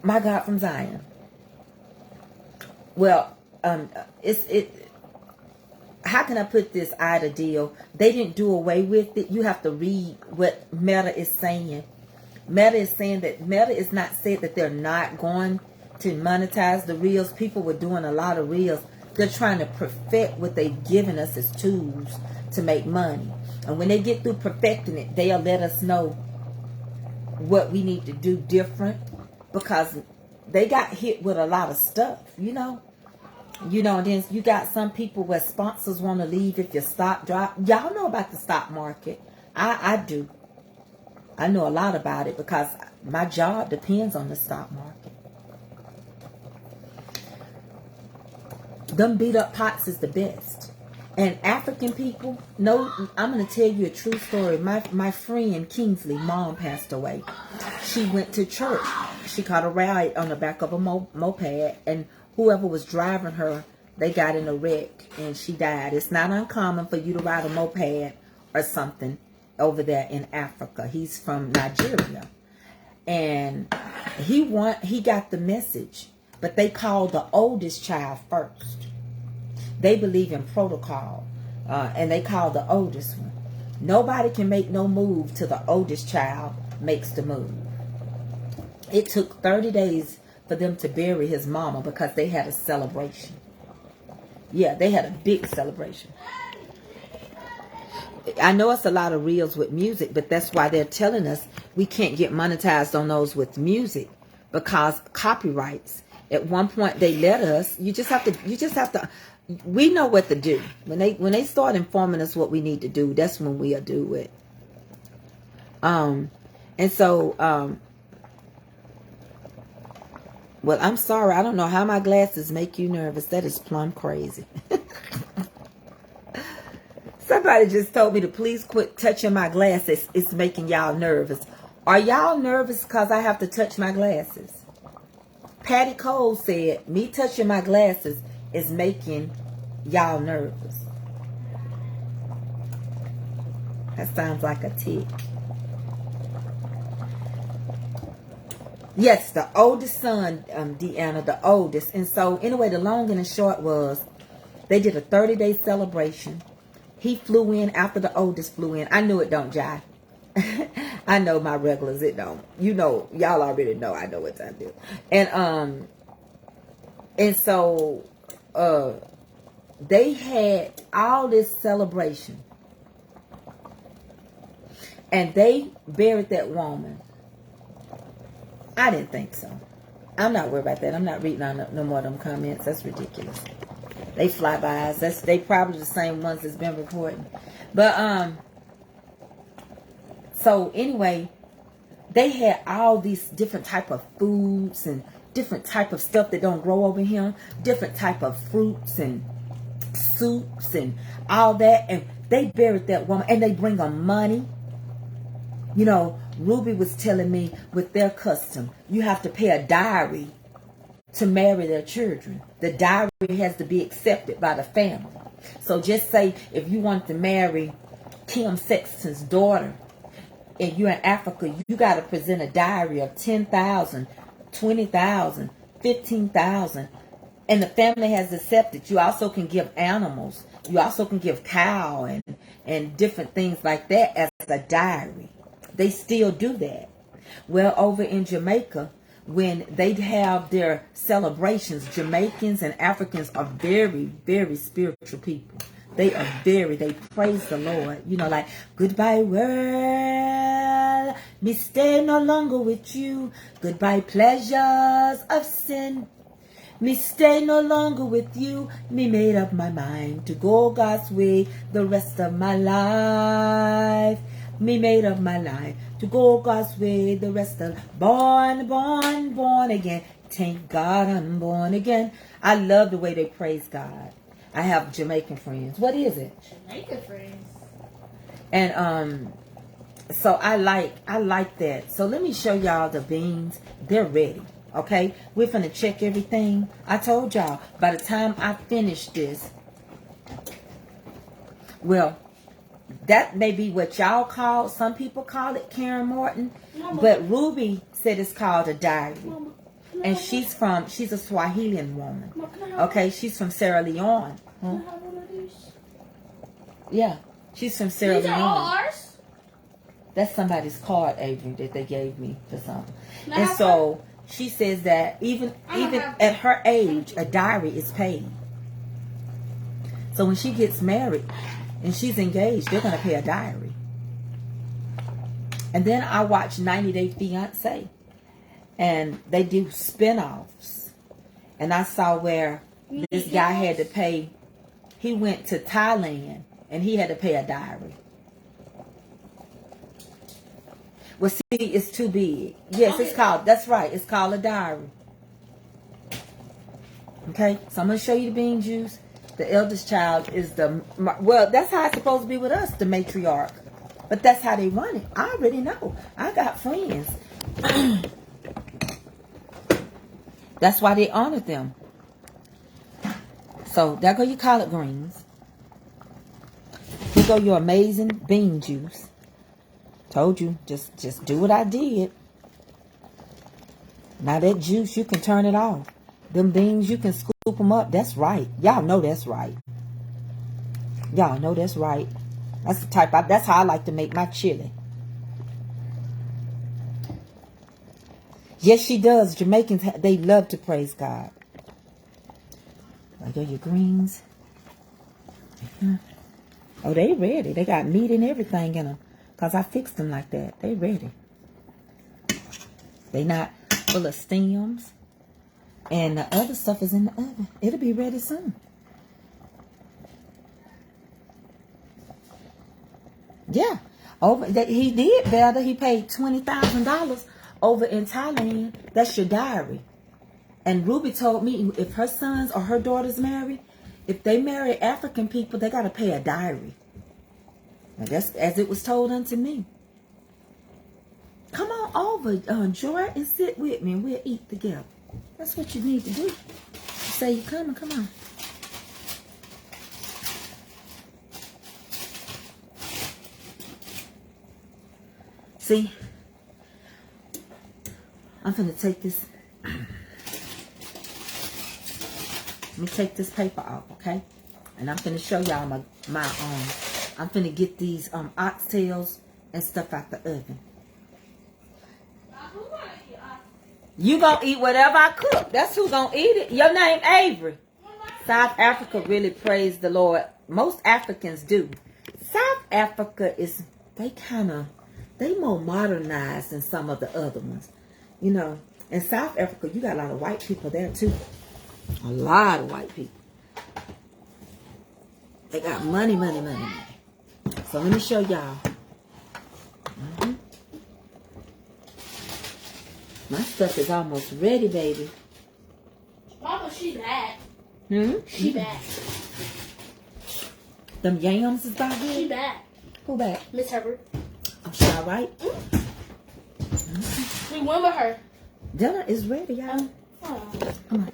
my God from Zion. Well, how can I put this Ida deal? They didn't do away with it. You have to read what Meta is saying. Meta is saying that Meta is not said that they're not going to monetize the reels. People were doing a lot of reels. They're trying to perfect what they've given us as tools to make money. And when they get through perfecting it, they'll let us know what we need to do different, because they got hit with a lot of stuff, you know. You know, then you got some people where sponsors want to leave if your stock drop. Y'all know about the stock market. I do. I know a lot about it because my job depends on the stock market. Them beat up pots is the best. And African people, no, I'm going to tell you a true story. My friend Kingsley, mom passed away. She went to church. She caught a ride on the back of a moped, and whoever was driving her, they got in a wreck and she died. It's not uncommon for you to ride a moped or something over there in Africa. He's from Nigeria. And he got the message but they called the oldest child first. They believe in protocol, and they call the oldest one. Nobody can make no move till the oldest child makes the move. It took 30 days for them to bury his mama because they had a celebration. Yeah, they had a big celebration. I know it's a lot of reels with music, but that's why they're telling us we can't get monetized on those with music because copyrights. At one point they let us. You just have to. We know what to do. When they start informing us what we need to do, that's when we'll do it. And so, well, I'm sorry. I don't know how my glasses make you nervous. That is plumb crazy. Somebody just told me to please quit touching my glasses. It's making y'all nervous. Are y'all nervous because I have to touch my glasses? Patty Cole said, me touching my glasses is making y'all nervous. That sounds like a tick. Yes, the oldest son, Deanna, the oldest. And so, anyway, the long and the short was, they did a 30-day celebration. He flew in after the oldest flew in. I knew it don't jive. I know my regulars, it don't. You know, y'all already know I know what I do. And so they had all this celebration. And they buried that woman. I didn't think so. I'm not worried about that. I'm not reading on no more of them comments. That's ridiculous. They fly by us. They probably the same ones that's been reporting. But so anyway, they had all these different type of foods and different type of stuff that don't grow over here, different type of fruits and soups and all that, and they buried that woman and they bring them money. You know, Ruby was telling me with their custom, you have to pay a dowry to marry their children. The dowry has to be accepted by the family. So just say if you want to marry Kim Sexton's daughter and you're in Africa, you got to present a dowry of $10,000, $20,000, $15,000, and the family has accepted. You also can give animals. You also can give cow and different things like that as a dowry. They still do that. Well, over in Jamaica, when they have their celebrations, Jamaicans and Africans are very, very spiritual people. They praise the Lord. You know, like, goodbye world, me stay no longer with you. Goodbye pleasures of sin. Me stay no longer with you. Me made up my mind to go God's way the rest of my life. Me made up my life to go God's way the rest of born again. Thank God I'm born again. I love the way they praise God. I have Jamaican friends. What is it? Jamaican friends. And so I like that. So let me show y'all the beans. They're ready. Okay? We're finna check everything. I told y'all by the time I finish this, well, that may be what y'all call, some people call it Karen Morton, Mama. But Ruby said it's called a diary. Mama. And she's a Swahilian woman. Mama, okay, she's from Sierra Leone. Huh? Can I have one of these? Yeah, she's from Sierra Leone. These are all ours? That's somebody's card, Avery, that they gave me for something. And so she says that even at her age, a diary is paid. So when she gets married and she's engaged, they're going to pay a diary. And then I watched 90 Day Fiancé. And they do spin-offs. And I saw where this guy had to pay. He went to Thailand and he had to pay a diary. Well, see, it's too big. Yes, it's called, that's right, it's called a diary. Okay, so I'm going to show you the bean juice. The eldest child is well, that's how it's supposed to be with us, the matriarch. But that's how they run it. I already know. I got friends. That's why they honored them. So, there go your collard greens. Here go your amazing bean juice. Told you, just do what I did. Now that juice, you can turn it off. Them beans, you can scoop them up. That's right. Y'all know that's right. Y'all know that's right. That's the type of, that's how I like to make my chili. Yes, she does. Jamaicans, they love to praise God. There go your greens. Oh, they ready. They got meat and everything in them. Because I fixed them like that. They ready. They not full of stems. And the other stuff is in the oven. It'll be ready soon. Yeah. He did better. He paid $20,000 over in Thailand. That's your diary. And Ruby told me if her sons or her daughters marry, if they marry African people, they got to pay a diary. And that's as it was told unto me. Come on over, Joy, and sit with me and we'll eat together. That's what you need to do. You say you coming, come on. See, I'm gonna take this. Let me take this paper off, okay? And I'm gonna show y'all my I'm gonna get these oxtails and stuff out the oven. You gonna eat whatever I cook. That's who gonna eat it. Your name Avery. South Africa really praise the Lord. Most Africans do. South Africa is, they more modernized than some of the other ones. You know, in South Africa, you got a lot of white people there too. A lot of white people. They got money, money, money, money. So let me show y'all. My stuff is almost ready, baby. Mama, she bad. She bad. Them yams is about here? She bad. Who bad? Miss Herbert. Oh, she all right? We went with her. Dinner is ready, y'all. Oh. Come on.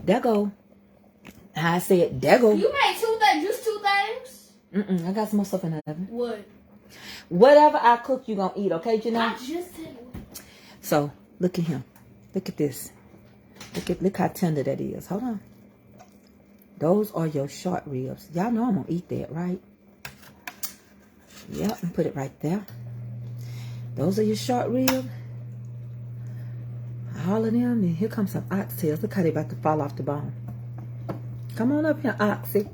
There go. How I said, there go. You made just two things? I got some more stuff in the oven. What? Whatever I cook, you gonna eat, okay, Janelle? I just said what? So, look at him. Look at this. Look how tender that is. Hold on. Those are your short ribs. Y'all know I'm gonna eat that, right? Yep, and put it right there. Those are your short ribs. All of them, and here comes some oxtails. Look how they about to fall off the bone. Come on up here, Oxy.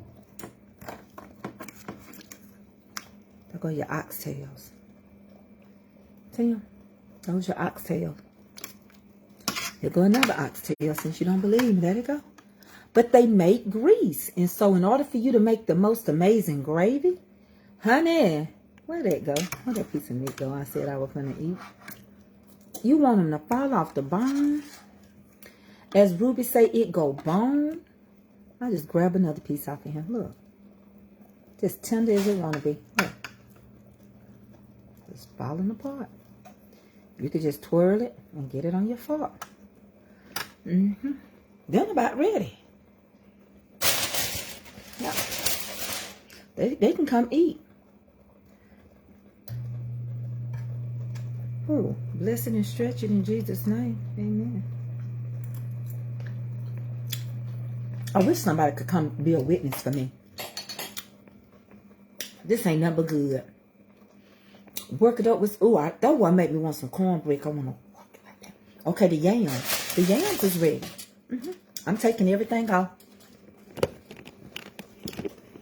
There go your oxtails. See them? Those your oxtails. Here go another oxtail. Since you don't believe me, let it go. But they make grease. And so in order for you to make the most amazing gravy, honey, where'd that go? Where'd that piece of meat go I said I was going to eat? You want them to fall off the bone. As Ruby say, it go bone. I just grab another piece off of him. Look. Just tender as it want to be. Look. It's falling apart. You could just twirl it and get it on your fork. Then about ready. Yep. They can come eat. Oh, bless it and stretch it in Jesus' name. Amen. I wish somebody could come be a witness for me. This ain't nothing but good. Work it up with, that one made me want some cornbread. I want to walk it like that. Okay, the yams. The yams is ready. I'm taking everything off.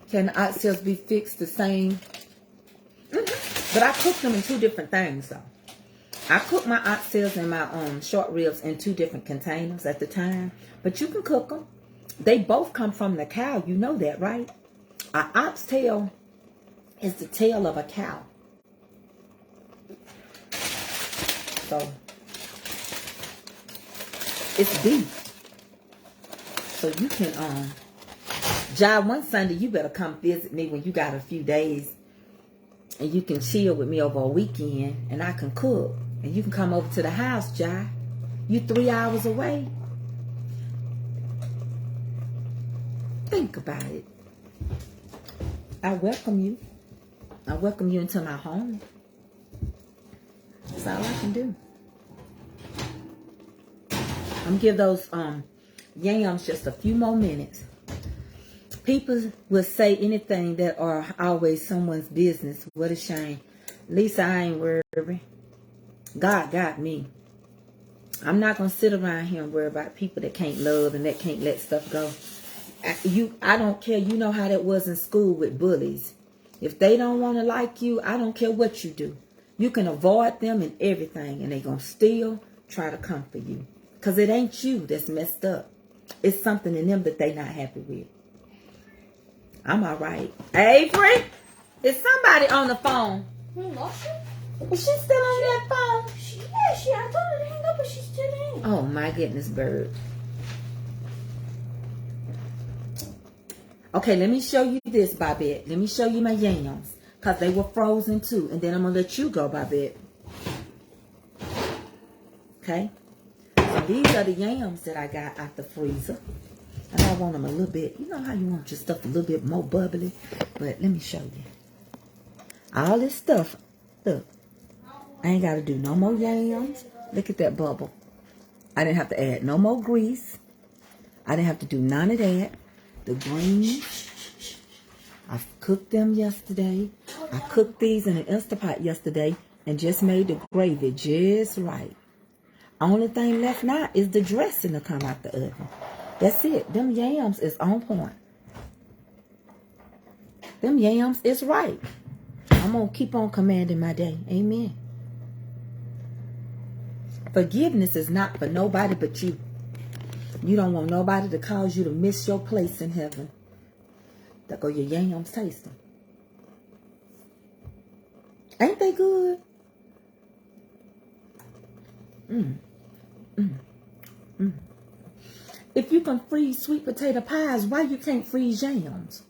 Can the oxtails be fixed the same? But I cooked them in two different things, though. I cooked my oxtails and my short ribs in two different containers at the time. But you can cook them. They both come from the cow. You know that, right? An oxtail is the tail of a cow. So, it's beef. So you can, Jai, one Sunday, you better come visit me when you got a few days. And you can chill with me over a weekend. And I can cook. And you can come over to the house, Jai. You 3 hours away. Think about it. I welcome you. I welcome you into my home. That's all I can do. I'm gonna give those yams just a few more minutes. People will say anything that are always someone's business. What a shame. At least I ain't worried. God got me. I'm not gonna sit around here and worry about people that can't love and that can't let stuff go. I don't care. You know how that was in school with bullies. If they don't want to like you, I don't care what you do. You can avoid them and everything, and they're going to still try to come for you. Because it ain't you that's messed up. It's something in them that they not happy with. I'm all right. Avery, is somebody on the phone? Is she still on that phone? I told her to hang up, but she's still in. Oh, my goodness, bird. Okay, let me show you this, Bobette. Let me show you my yams. Because they were frozen too. And then I'm going to let you go, Bobette. Okay? So these are the yams that I got out the freezer. And I want them a little bit. You know how you want your stuff a little bit more bubbly? But let me show you. All this stuff. Look. I ain't got to do no more yams. Look at that bubble. I didn't have to add no more grease. I didn't have to do none of that. The greens, I cooked them yesterday. I cooked these in an Instapot yesterday and just made the gravy just right. Only thing left now is the dressing to come out the oven. That's it. Them yams is on point. Them yams is right. I'm going to keep on commanding my day. Amen. Forgiveness is not for nobody but you. You don't want nobody to cause you to miss your place in heaven. There go your yams tasting. Ain't they good? If you can freeze sweet potato pies, why you can't freeze yams?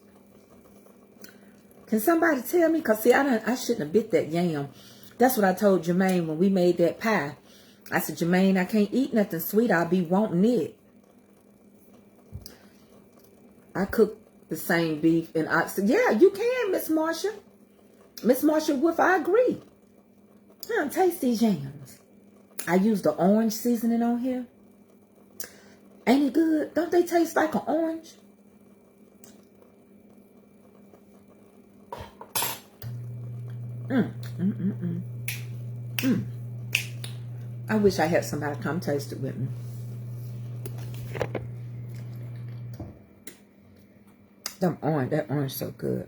Can somebody tell me? Because see, I shouldn't have bit that yam. That's what I told Jermaine when we made that pie. I said, Jermaine, I can't eat nothing sweet. I'll be wanting it. I cook the same beef and oxtail. Yeah, you can, Miss Marsha. Miss Marsha Wolf, I agree. Taste these yams. I use the orange seasoning on here. Ain't it good? Don't they taste like an orange? I wish I had somebody come taste it with me. That orange so good.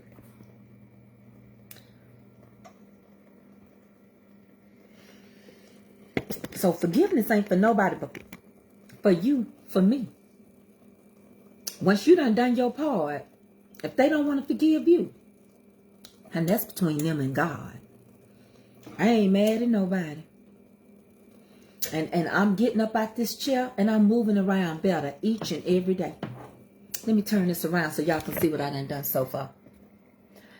So forgiveness ain't for nobody but for you, for me. Once you done your part, if they don't want to forgive you, and that's between them and God. I ain't mad at nobody. And I'm getting up out this chair and I'm moving around better each and every day. Let me turn this around so y'all can see what I done so far.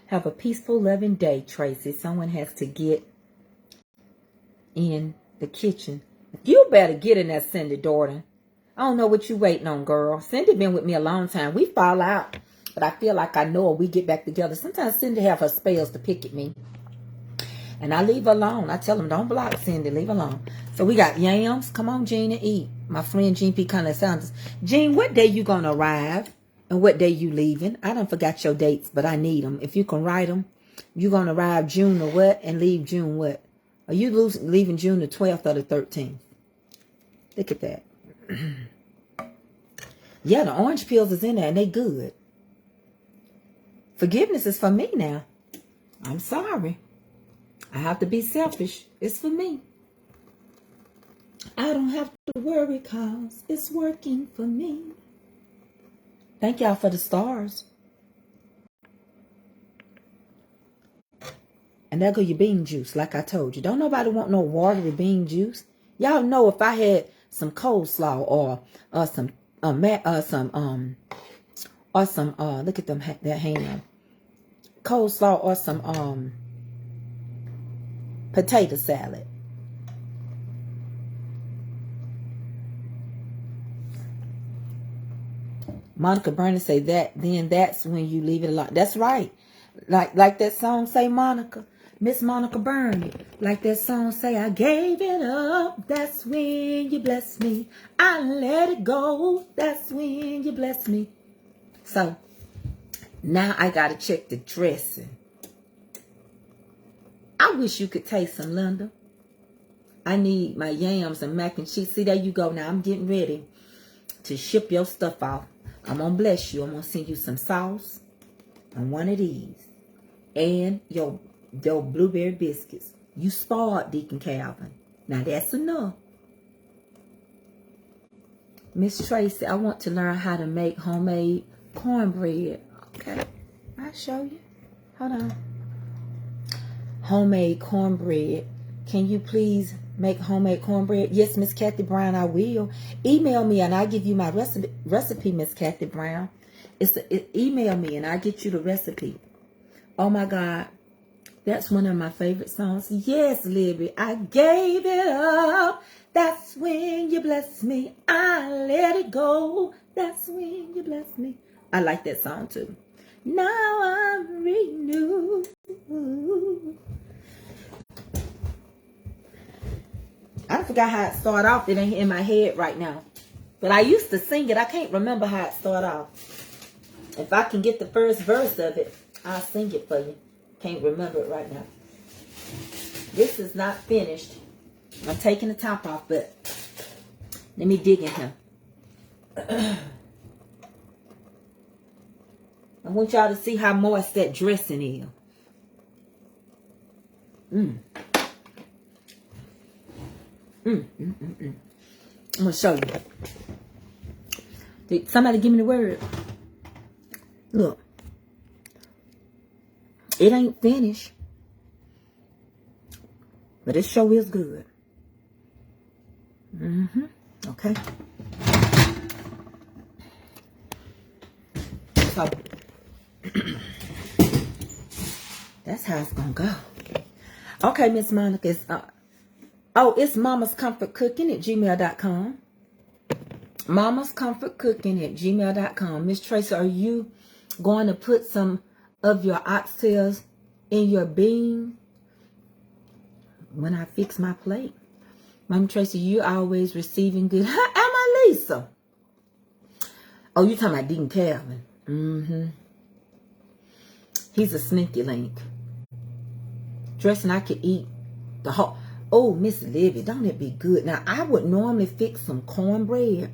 Have a peaceful, loving day, Tracy. Someone has to get in the kitchen. You better get in there, Cindy, daughter. I don't know what you waiting on, girl. Cindy been with me a long time. We fall out, but I feel like I know her. We get back together. Sometimes Cindy have her spells to pick at me. And I leave her alone. I tell them, don't block Cindy. Leave her alone. So we got yams. Come on, Jean, and eat. My friend Jean P. Conley Sanders. Jean, what day you going to arrive? And what day you leaving? I done forgot your dates, but I need them. If you can write them. You going to arrive June or what? And leave June what? Are you leaving June the 12th or the 13th? Look at that. Yeah, the orange peels is in there and they good. Forgiveness is for me now. I'm sorry. I have to be selfish. It's for me. I don't have to worry cause it's working for me. Thank y'all for the stars. And there go your bean juice, like I told you. Don't nobody want no watery bean juice. Y'all know if I had some coleslaw or some look at them that ham. Coleslaw or some potato salad. Monica Burney say that, then that's when you leave it alone. That's right. Like that song say, Monica. Miss Monica Burney, like that song say, I gave it up, that's when you bless me. I let it go, that's when you bless me. So, now I gotta check the dressing. I wish you could taste some, Linda. I need my yams and mac and cheese. See, there you go. Now I'm getting ready to ship your stuff off. I'm gonna bless you. I'm gonna send you some sauce on one of these. And your blueberry biscuits. You spoiled, Deacon Calvin. Now that's enough. Miss Tracy, I want to learn how to make homemade cornbread. Okay, I'll show you. Hold on. Homemade cornbread. Can you please make homemade cornbread? Yes, Miss Kathy Brown, I will. Email me and I'll give you my recipe, Miss Kathy Brown. Email me and I'll get you the recipe. Oh my God. That's one of my favorite songs. Yes, Libby, I gave it up. That's when you bless me. I let it go. That's when you bless me. I like that song too. Now I'm renewed. I forgot how it started off. It ain't in my head right now. But I used to sing it. I can't remember how it started off. If I can get the first verse of it, I'll sing it for you. Can't remember it right now. This is not finished. I'm taking the top off, but let me dig in here. I want y'all to see how moist that dressing is. I'm going to show you. Somebody give me the word. Look. It ain't finished. But it sure is good. Okay. So, that's how it's going to go. Okay, Miss Monica. It's Mama's Comfort Cooking at gmail.com. Mama's Comfort Cooking at gmail.com. Miss Tracy, are you going to put some of your oxtails in your bean when I fix my plate? Mama Tracy, you always receiving good. Am I Lisa? Oh, you talking about Deacon Calvin? He's a sneaky link. Dressing, I could eat the whole. Oh, Miss Livy, don't it be good? Now, I would normally fix some cornbread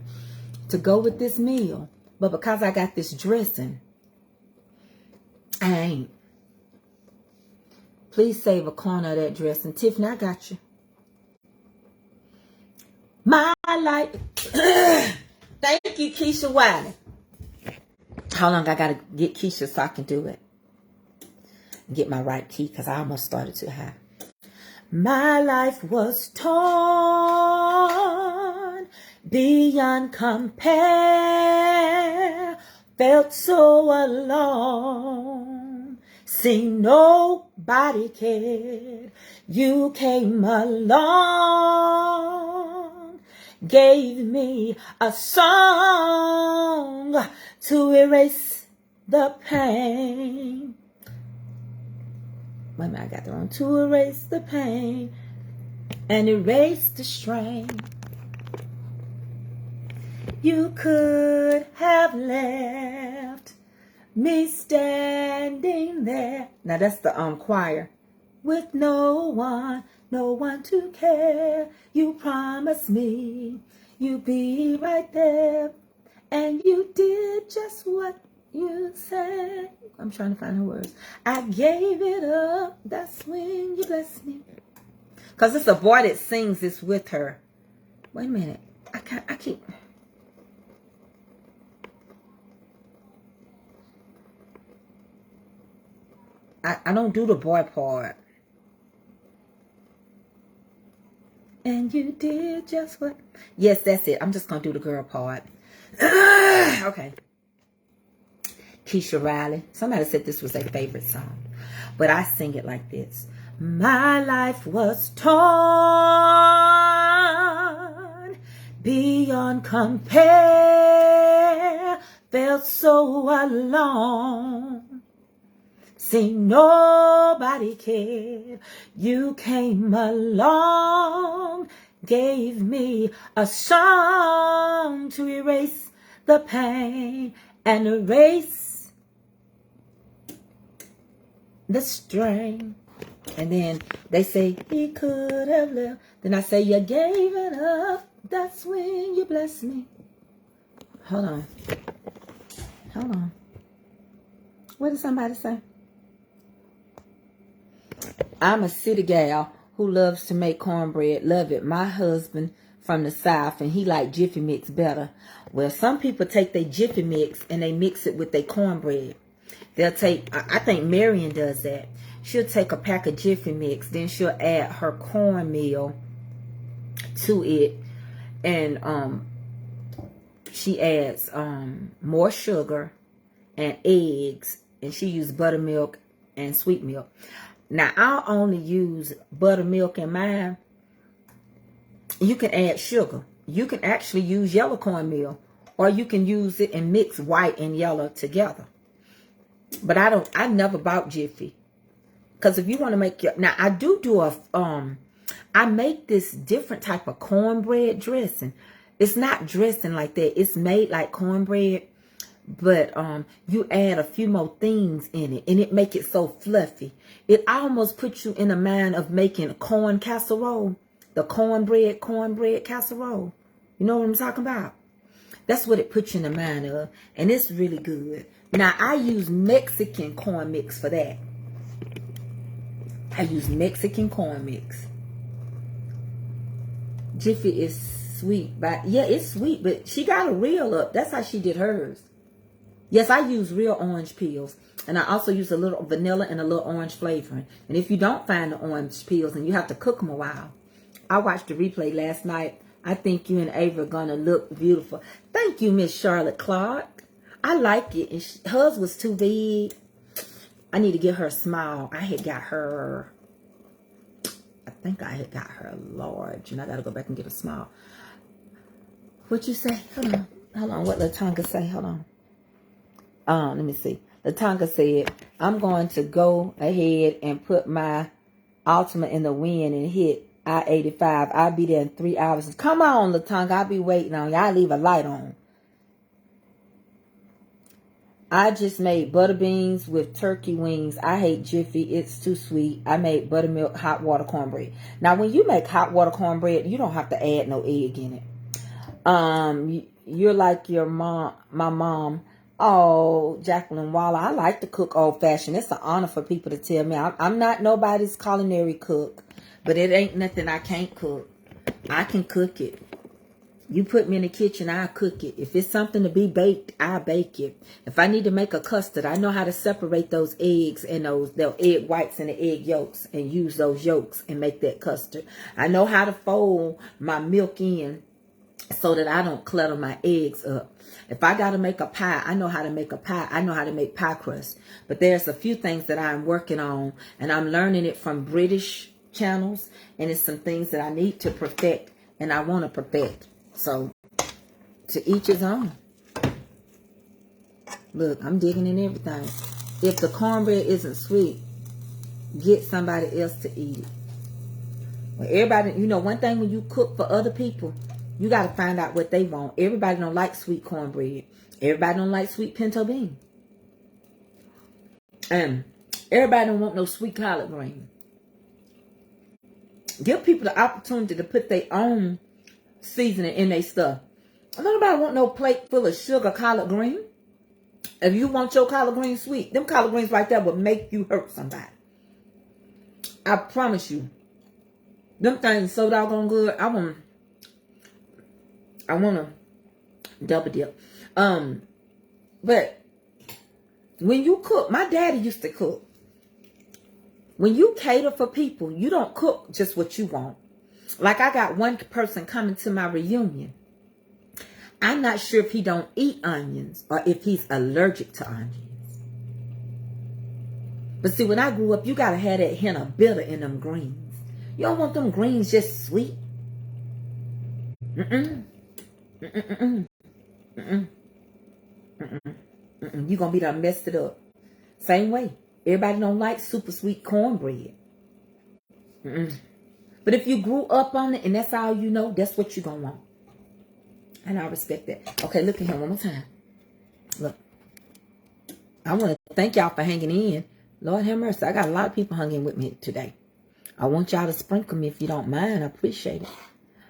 to go with this meal, but because I got this dressing, I ain't. Please save a corner of that dressing. Tiffany, I got you. My life. Thank you, Keisha Wiley. How long I got to get Keisha so I can do it? Get my right key because I almost started too high. My life was torn beyond compare. Felt so alone. Seen nobody cared. You came along. Gave me a song to erase the pain. Wait a minute, I got the wrong. To erase the pain and erase the strain. You could have left me standing there. Now that's the choir. With no one to care. You promised me you'd be right there. And you did just what you said. I'm trying to find her words. I gave it up. That's when you blessed me. Because it's a boy that sings this with her. Wait a minute. I keep. I don't do the boy part. And you did just what? Yes, that's it. I'm just going to do the girl part. Okay. Keisha Riley. Somebody said this was their favorite song. But I sing it like this. My life was torn beyond compare. Felt so alone. Sing nobody cared. You came along, gave me a song to erase the pain and erase the strain. And then they say, he could have left. Then I say, you gave it up. That's when you bless me. Hold on. Hold on. What did somebody say? I'm a city gal who loves to make cornbread. Love it. My husband from the South, and he like Jiffy Mix better. Well, some people take their Jiffy Mix and they mix it with their cornbread. They'll take, I think Marion does that. She'll take a pack of Jiffy Mix, then she'll add her cornmeal to it, and she adds more sugar and eggs, and she uses buttermilk and sweet milk. Now, I'll only use buttermilk in mine. You can add sugar. You can actually use yellow cornmeal, or you can use it and mix white and yellow together. But I never bought Jiffy. Because if you want to make your, now I do I make this different type of cornbread dressing. It's not dressing like that. It's made like cornbread, but you add a few more things in it, and it make it so fluffy. It almost puts you in the mind of making corn casserole, the cornbread casserole. You know what I'm talking about? That's what it puts you in the mind of, and it's really good. Now I use Mexican corn mix for that. I use Mexican corn mix. Jiffy is sweet, but yeah, it's sweet, but she got a reel up. That's how she did hers. Yes, I use real orange peels, and I also use a little vanilla and a little orange flavoring. And if you don't find the orange peels and you have to cook them a while, I watched the replay last night. I think you and Ava are gonna look beautiful. Thank you, Miss Charlotte Clark. I like it. And hers was too big. I need to get her small. I had got her, I think I had got her large, and I got to go back and get a small. What you say? Hold on. Hold on. What Latonga say? Hold on. Let me see. Latonga said, I'm going to go ahead and put my Altima in the wind and hit I-85. I'll be there in 3 hours. Come on, Latonga. I'll be waiting on you. I'll leave a light on. I just made butter beans with turkey wings. I hate Jiffy. It's too sweet. I made buttermilk hot water cornbread. Now, when you make hot water cornbread, you don't have to add no egg in it. You're like your mom, my mom. Oh, Jacqueline Waller. I like to cook old-fashioned. It's an honor for people to tell me. I'm not nobody's culinary cook, but it ain't nothing I can't cook. I can cook it. You put me in the kitchen, I'll cook it. If it's something to be baked, I'll bake it. If I need to make a custard, I know how to separate those eggs and those egg whites and the egg yolks and use those yolks and make that custard. I know how to fold my milk in so that I don't clutter my eggs up. If I got to make a pie, I know how to make a pie. I know how to make pie crust. But there's a few things that I'm working on, and I'm learning it from British channels, and it's some things that I need to perfect, and I want to perfect. So, to each his own. Look, I'm digging in everything. If the cornbread isn't sweet, get somebody else to eat it. Well, everybody, you know, one thing when you cook for other people, you got to find out what they want. Everybody don't like sweet cornbread. Everybody don't like sweet pinto bean. And everybody don't want no sweet collard green. Give people the opportunity to put their own seasoning in their stuff. Nobody want no plate full of sugar collard green. If you want your collard green sweet, them collard greens right there will make you hurt somebody. I promise you. Them things so doggone good. I want to double dip. But when you cook, my daddy used to cook. When you cater for people, you don't cook just what you want. Like I got one person coming to my reunion. I'm not sure if he don't eat onions or if he's allergic to onions. But see, when I grew up, you got to have that hint of bitter in them greens. You don't want them greens just sweet. You're going to be done messed it up. Same way. Everybody don't like super sweet cornbread. But if you grew up on it and that's all you know, that's what you're going to want. And I respect that. Okay, look at him one more time. Look. I want to thank y'all for hanging in. Lord have mercy. I got a lot of people hanging with me today. I want y'all to sprinkle me if you don't mind. I appreciate it.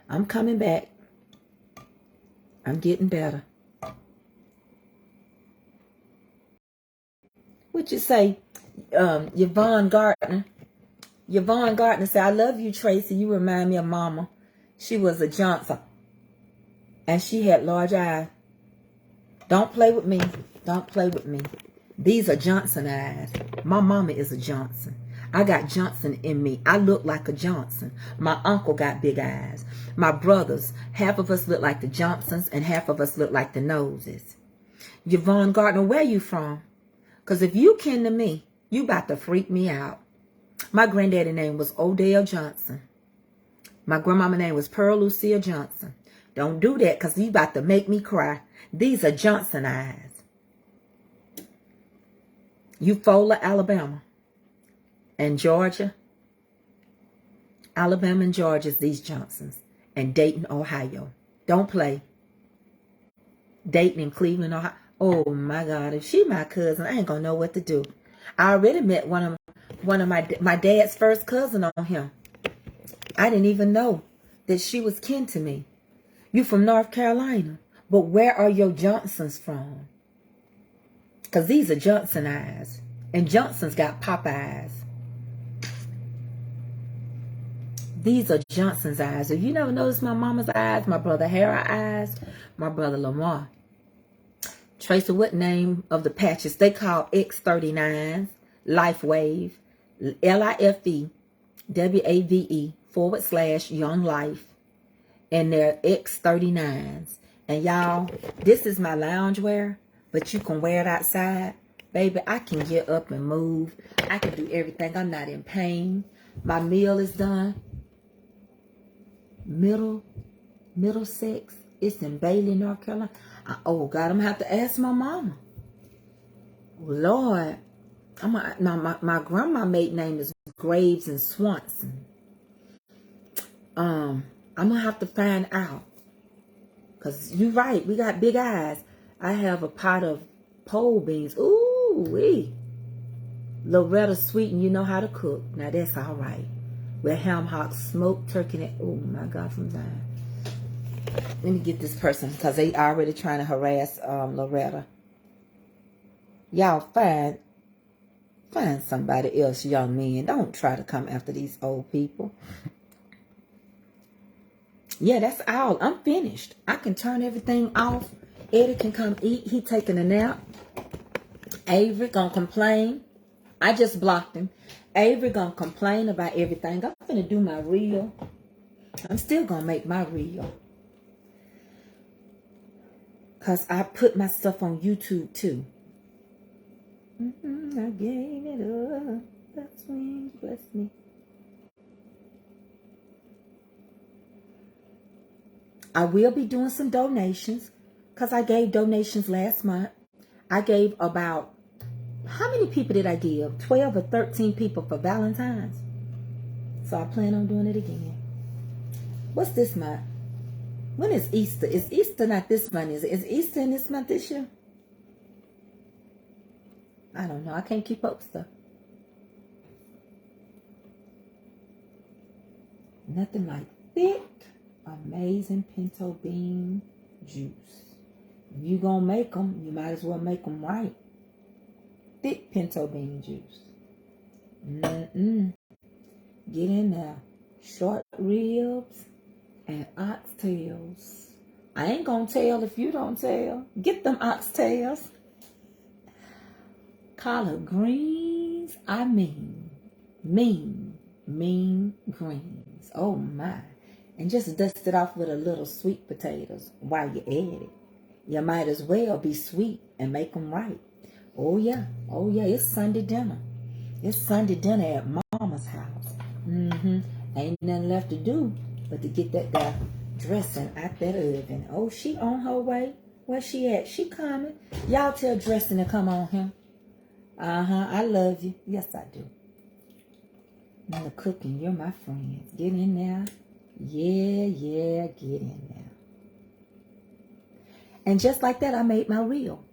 I'm coming back. I'm getting better. What you say, Yvonne Gardner? Yvonne Gardner said, I love you, Tracy. You remind me of Mama. She was a Johnson. And she had large eyes. Don't play with me. Don't play with me. These are Johnson eyes. My mama is a Johnson. I got Johnson in me. I look like a Johnson. My uncle got big eyes. My brothers, half of us look like the Johnsons and half of us look like the Noses. Yvonne Gardner, where you from? Because if you kin to me, you about to freak me out. My granddaddy name was Odell Johnson. My grandmama name was Pearl Lucille Johnson. Don't do that because you about to make me cry. These are Johnson eyes. Eufaula, Alabama. And Georgia. Alabama and Georgia's these Johnsons. And Dayton, Ohio. Don't play. Dayton and Cleveland, Ohio. Oh my God. If she my cousin, I ain't gonna know what to do. I already met one of my dad's first cousin on him. I didn't even know that she was kin to me. You from North Carolina. But where are your Johnsons from? Because these are Johnson eyes. And Johnson's got pop eyes. These are Johnson's eyes. If you never noticed my mama's eyes, my brother Harry eyes, my brother Lamar. Tracy, what name of the patches? They call X39s, LifeWave, LIFEWAVE /Young Life. And they're X39s. And y'all, this is my loungewear, but you can wear it outside. Baby, I can get up and move. I can do everything. I'm not in pain. My meal is done. Middlesex. It's in Bailey, North Carolina. Oh, God, I'm going to have to ask my mama. Lord. My grandma maiden name is Graves and Swanson. I'm going to have to find out. Because you're right. We got big eyes. I have a pot of pole beans. Ooh-wee. Loretta Sweeten, you know how to cook. Now, that's all right. With ham hocks, smoked turkey. And, oh, my God, from Zion. Let me get this person because they already trying to harass Loretta. Y'all find somebody else, young men. Don't try to come after these old people. Yeah, that's all. I'm finished. I can turn everything off. Eddie can come eat. He taking a nap. Avery gonna complain. I just blocked him. Avery gonna complain about everything. I'm gonna do my reel. I'm still gonna make my reel. Because I put my stuff on YouTube too. I gave it up. That's when you blessed me. I will be doing some donations. Because I gave donations last month. I gave about, how many people did I give? 12 or 13 people for Valentine's. So I plan on doing it again. What's this month? When is Easter? Is Easter not this month? Is Easter in this month this year? I don't know. I can't keep up with stuff. Nothing like thick, amazing pinto bean juice. If you gonna make them, you might as well make them right. Thick pinto bean juice. Get in there. Short ribs and oxtails. I ain't gonna tell if you don't tell. Get them oxtails. Collard greens. I mean greens. Oh my. And just dust it off with a little sweet potatoes while you add it. You might as well be sweet and make them right. Oh yeah. Oh yeah. It's Sunday dinner. It's Sunday dinner at Mama's house. Ain't nothing left to do but to get that guy dressing out that oven. Oh, she on her way. Where she at? She coming. Y'all tell dressing to come on here. I love you. Yes, I do. And the cooking, you're my friend. Get in there. Yeah, get in there. And just like that, I made my reel.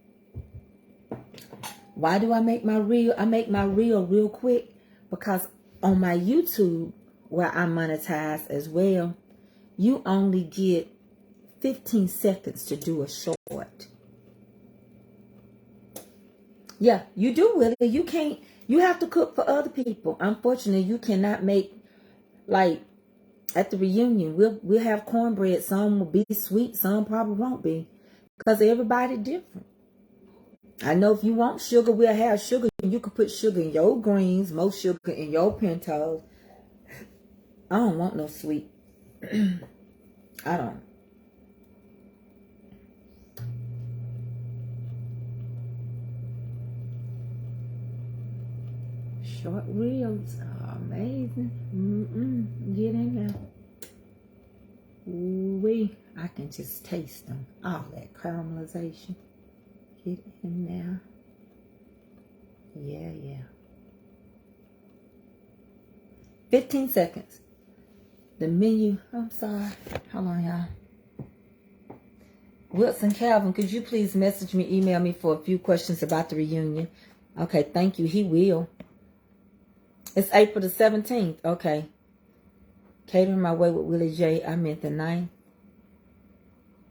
Why do I make my reel? I make my reel real quick because on my YouTube, where I monetize as well, you only get 15 seconds to do a short. Yeah, you do, Willie. You can't, you have to cook for other people. Unfortunately, you cannot make, like, at the reunion, we'll have cornbread. Some will be sweet, some probably won't be. Because everybody different. I know if you want sugar, we'll have sugar. You can put sugar in your greens, more sugar in your pintos. I don't want no sweet. I don't. Short reels are amazing. Get in there. Ooh-wee. I can just taste them. All that caramelization. Get in there. Yeah. 15 seconds. The menu. I'm sorry. Hold on, y'all. Wilson Calvin, could you please message me, email me for a few questions about the reunion? Okay, thank you. He will. It's April the 17th. Okay. Catering my way with Willie J. I meant the 9th.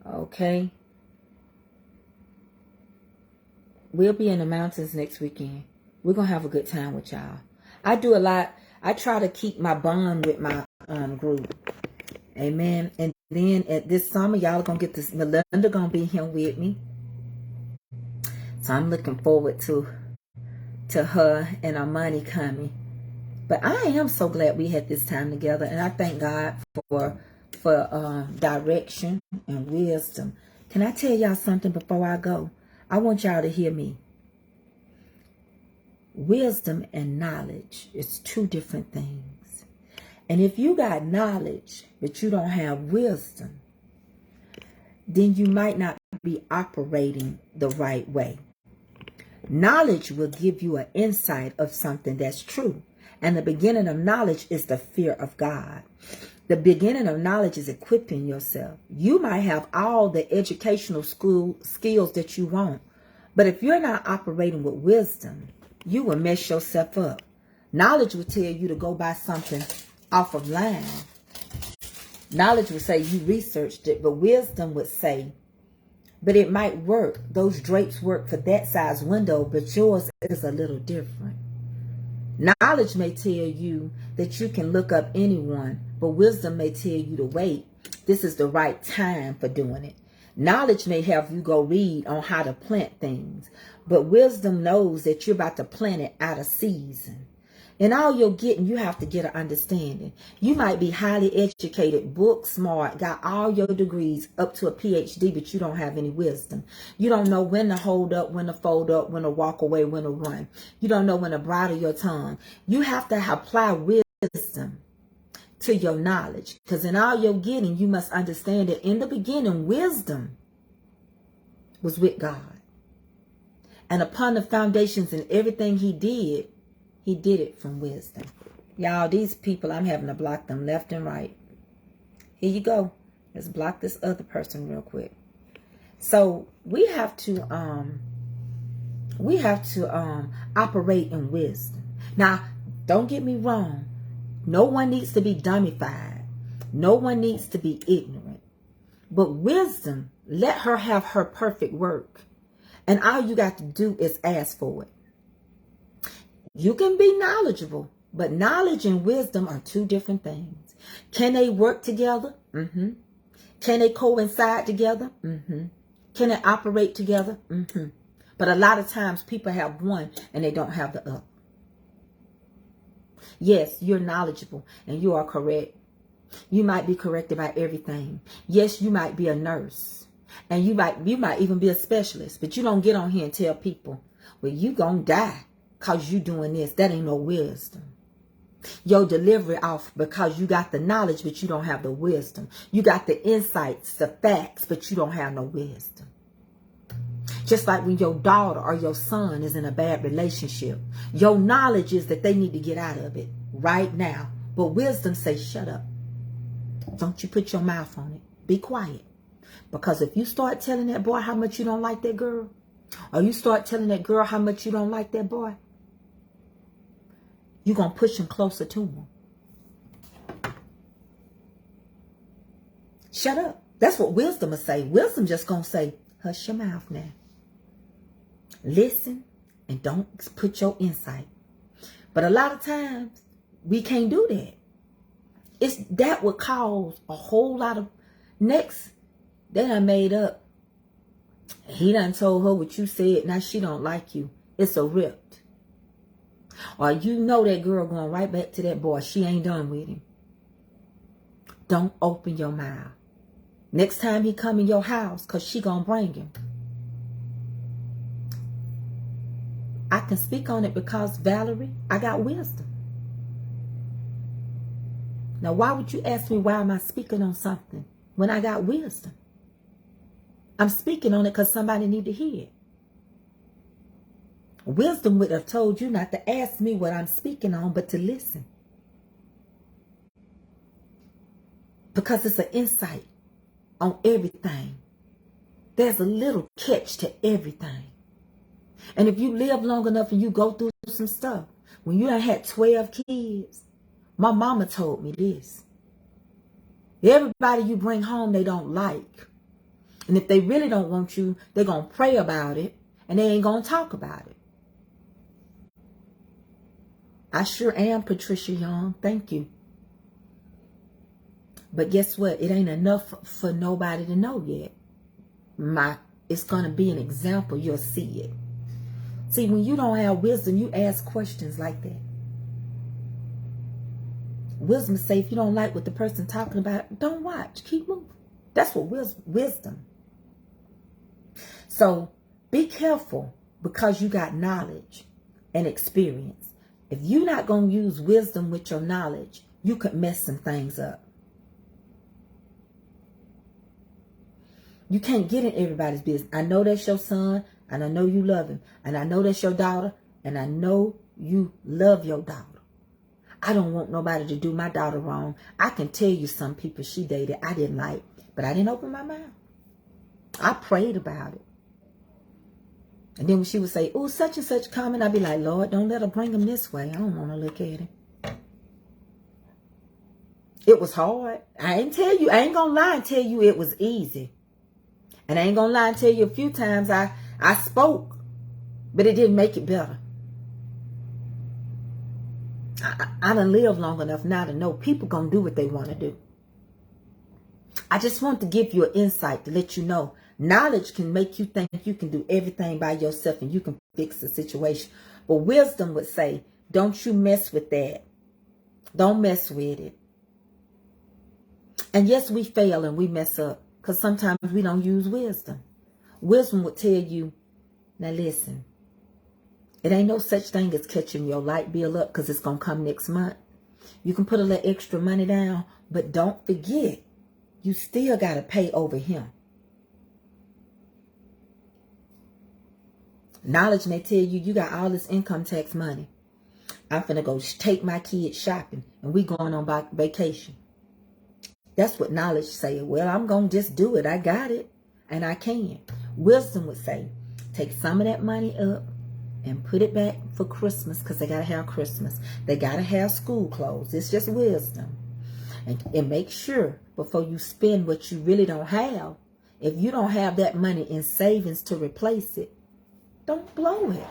Okay. We'll be in the mountains next weekend. We're going to have a good time with y'all. I do a lot. I try to keep my bond with my group. Amen. And then at this summer, y'all are going to get this. Melinda going to be here with me. So I'm looking forward to her and our money coming. But I am so glad we had this time together. And I thank God for direction and wisdom. Can I tell y'all something before I go? I want y'all to hear me. Wisdom and knowledge is two different things. And if you got knowledge, but you don't have wisdom, then you might not be operating the right way. Knowledge will give you an insight of something that's true. And the beginning of knowledge is the fear of God. The beginning of knowledge is equipping yourself. You might have all the educational skills that you want. But if you're not operating with wisdom, you will mess yourself up. Knowledge will tell you to go buy something off of line. Knowledge will say you researched it, but wisdom would say, but it might work. Those drapes work for that size window, but yours is a little different. Knowledge may tell you that you can look up anyone, but wisdom may tell you to wait. This is the right time for doing it. Knowledge may have you go read on how to plant things, but wisdom knows that you're about to plant it out of season. And all you're getting, you have to get an understanding. You might be highly educated, book smart, got all your degrees up to a PhD, but you don't have any wisdom. You don't know when to hold up, when to fold up, when to walk away, when to run. You don't know when to bridle your tongue. You have to apply wisdom to your knowledge. Because in all you're getting, you must understand that in the beginning, wisdom was with God. And upon the foundations and everything he did it from wisdom. Y'all, these people, I'm having to block them left and right. Here you go. Let's block this other person real quick. So we have to operate in wisdom. Now, don't get me wrong. No one needs to be dummified. No one needs to be ignorant. But wisdom, let her have her perfect work. And all you got to do is ask for it. You can be knowledgeable, but knowledge and wisdom are two different things. Can they work together? Mm-hmm. Can they coincide together? Mm-hmm. Can they operate together? Mm-hmm. But a lot of times people have one and they don't have the other. Yes, you're knowledgeable and you are correct. You might be correct about everything. Yes, you might be a nurse and you might even be a specialist, but you don't get on here and tell people, well, you gonna die because you doing this. That ain't no wisdom. Your delivery off because you got the knowledge, but you don't have the wisdom. You got the insights, the facts, but you don't have no wisdom. Just like when your daughter or your son is in a bad relationship, your knowledge is that they need to get out of it right now. But wisdom says, shut up. Don't you put your mouth on it. Be quiet. Because if you start telling that boy how much you don't like that girl, or you start telling that girl how much you don't like that boy, you're going to push him closer to him. Shut up. That's what wisdom will say. Wisdom just going to say, hush your mouth now. Listen and don't put your insight. But a lot of times, we can't do that. That would cause a whole lot of... Next, they done made up. He done told her what you said. Now she don't like you. It's a rift. Or you know that girl going right back to that boy. She ain't done with him. Don't open your mouth. Next time he come in your house, because she going to bring him. I can speak on it because, Valerie, I got wisdom. Now, why would you ask me why am I speaking on something when I got wisdom? I'm speaking on it because somebody need to hear it. Wisdom would have told you not to ask me what I'm speaking on, but to listen. Because it's an insight on everything. There's a little catch to everything. And if you live long enough and you go through some stuff, when you done had 12 kids, my mama told me this. Everybody you bring home they don't like. And if they really don't want you, they're going to pray about it and they ain't going to talk about it. I sure am Patricia Young. Thank you. But guess what? It ain't enough for nobody to know yet. It's going to be an example. You'll see it. See, when you don't have wisdom, you ask questions like that. Wisdom say if you don't like what the person talking about, don't watch. Keep moving. That's what wisdom. So be careful because you got knowledge and experience. If you're not going to use wisdom with your knowledge, you could mess some things up. You can't get in everybody's business. I know that's your son, and I know you love him. And I know that's your daughter, and I know you love your daughter. I don't want nobody to do my daughter wrong. I can tell you some people she dated I didn't like, but I didn't open my mouth. I prayed about it. And then when she would say, oh, such and such comment, I'd be like, Lord, don't let her bring him this way. I don't want to look at him. It was hard. I ain't going to lie and tell you it was easy. And I ain't going to lie and tell you a few times I spoke, but it didn't make it better. I done lived long enough now to know people going to do what they want to do. I just want to give you an insight to let you know knowledge can make you think you can do everything by yourself and you can fix the situation. But wisdom would say, don't you mess with that. Don't mess with it. And yes, we fail and we mess up because sometimes we don't use wisdom. Wisdom would tell you, now listen, it ain't no such thing as catching your light bill up because it's going to come next month. You can put a little extra money down, but don't forget, you still got to pay over him. Knowledge may tell you, you got all this income tax money. I'm finna go take my kids shopping and we going on vacation. That's what knowledge say. Well, I'm going to just do it. I got it and I can. Wisdom would say, take some of that money up and put it back for Christmas because they got to have Christmas. They got to have school clothes. It's just wisdom. And make sure before you spend what you really don't have, if you don't have that money in savings to replace it, don't blow it.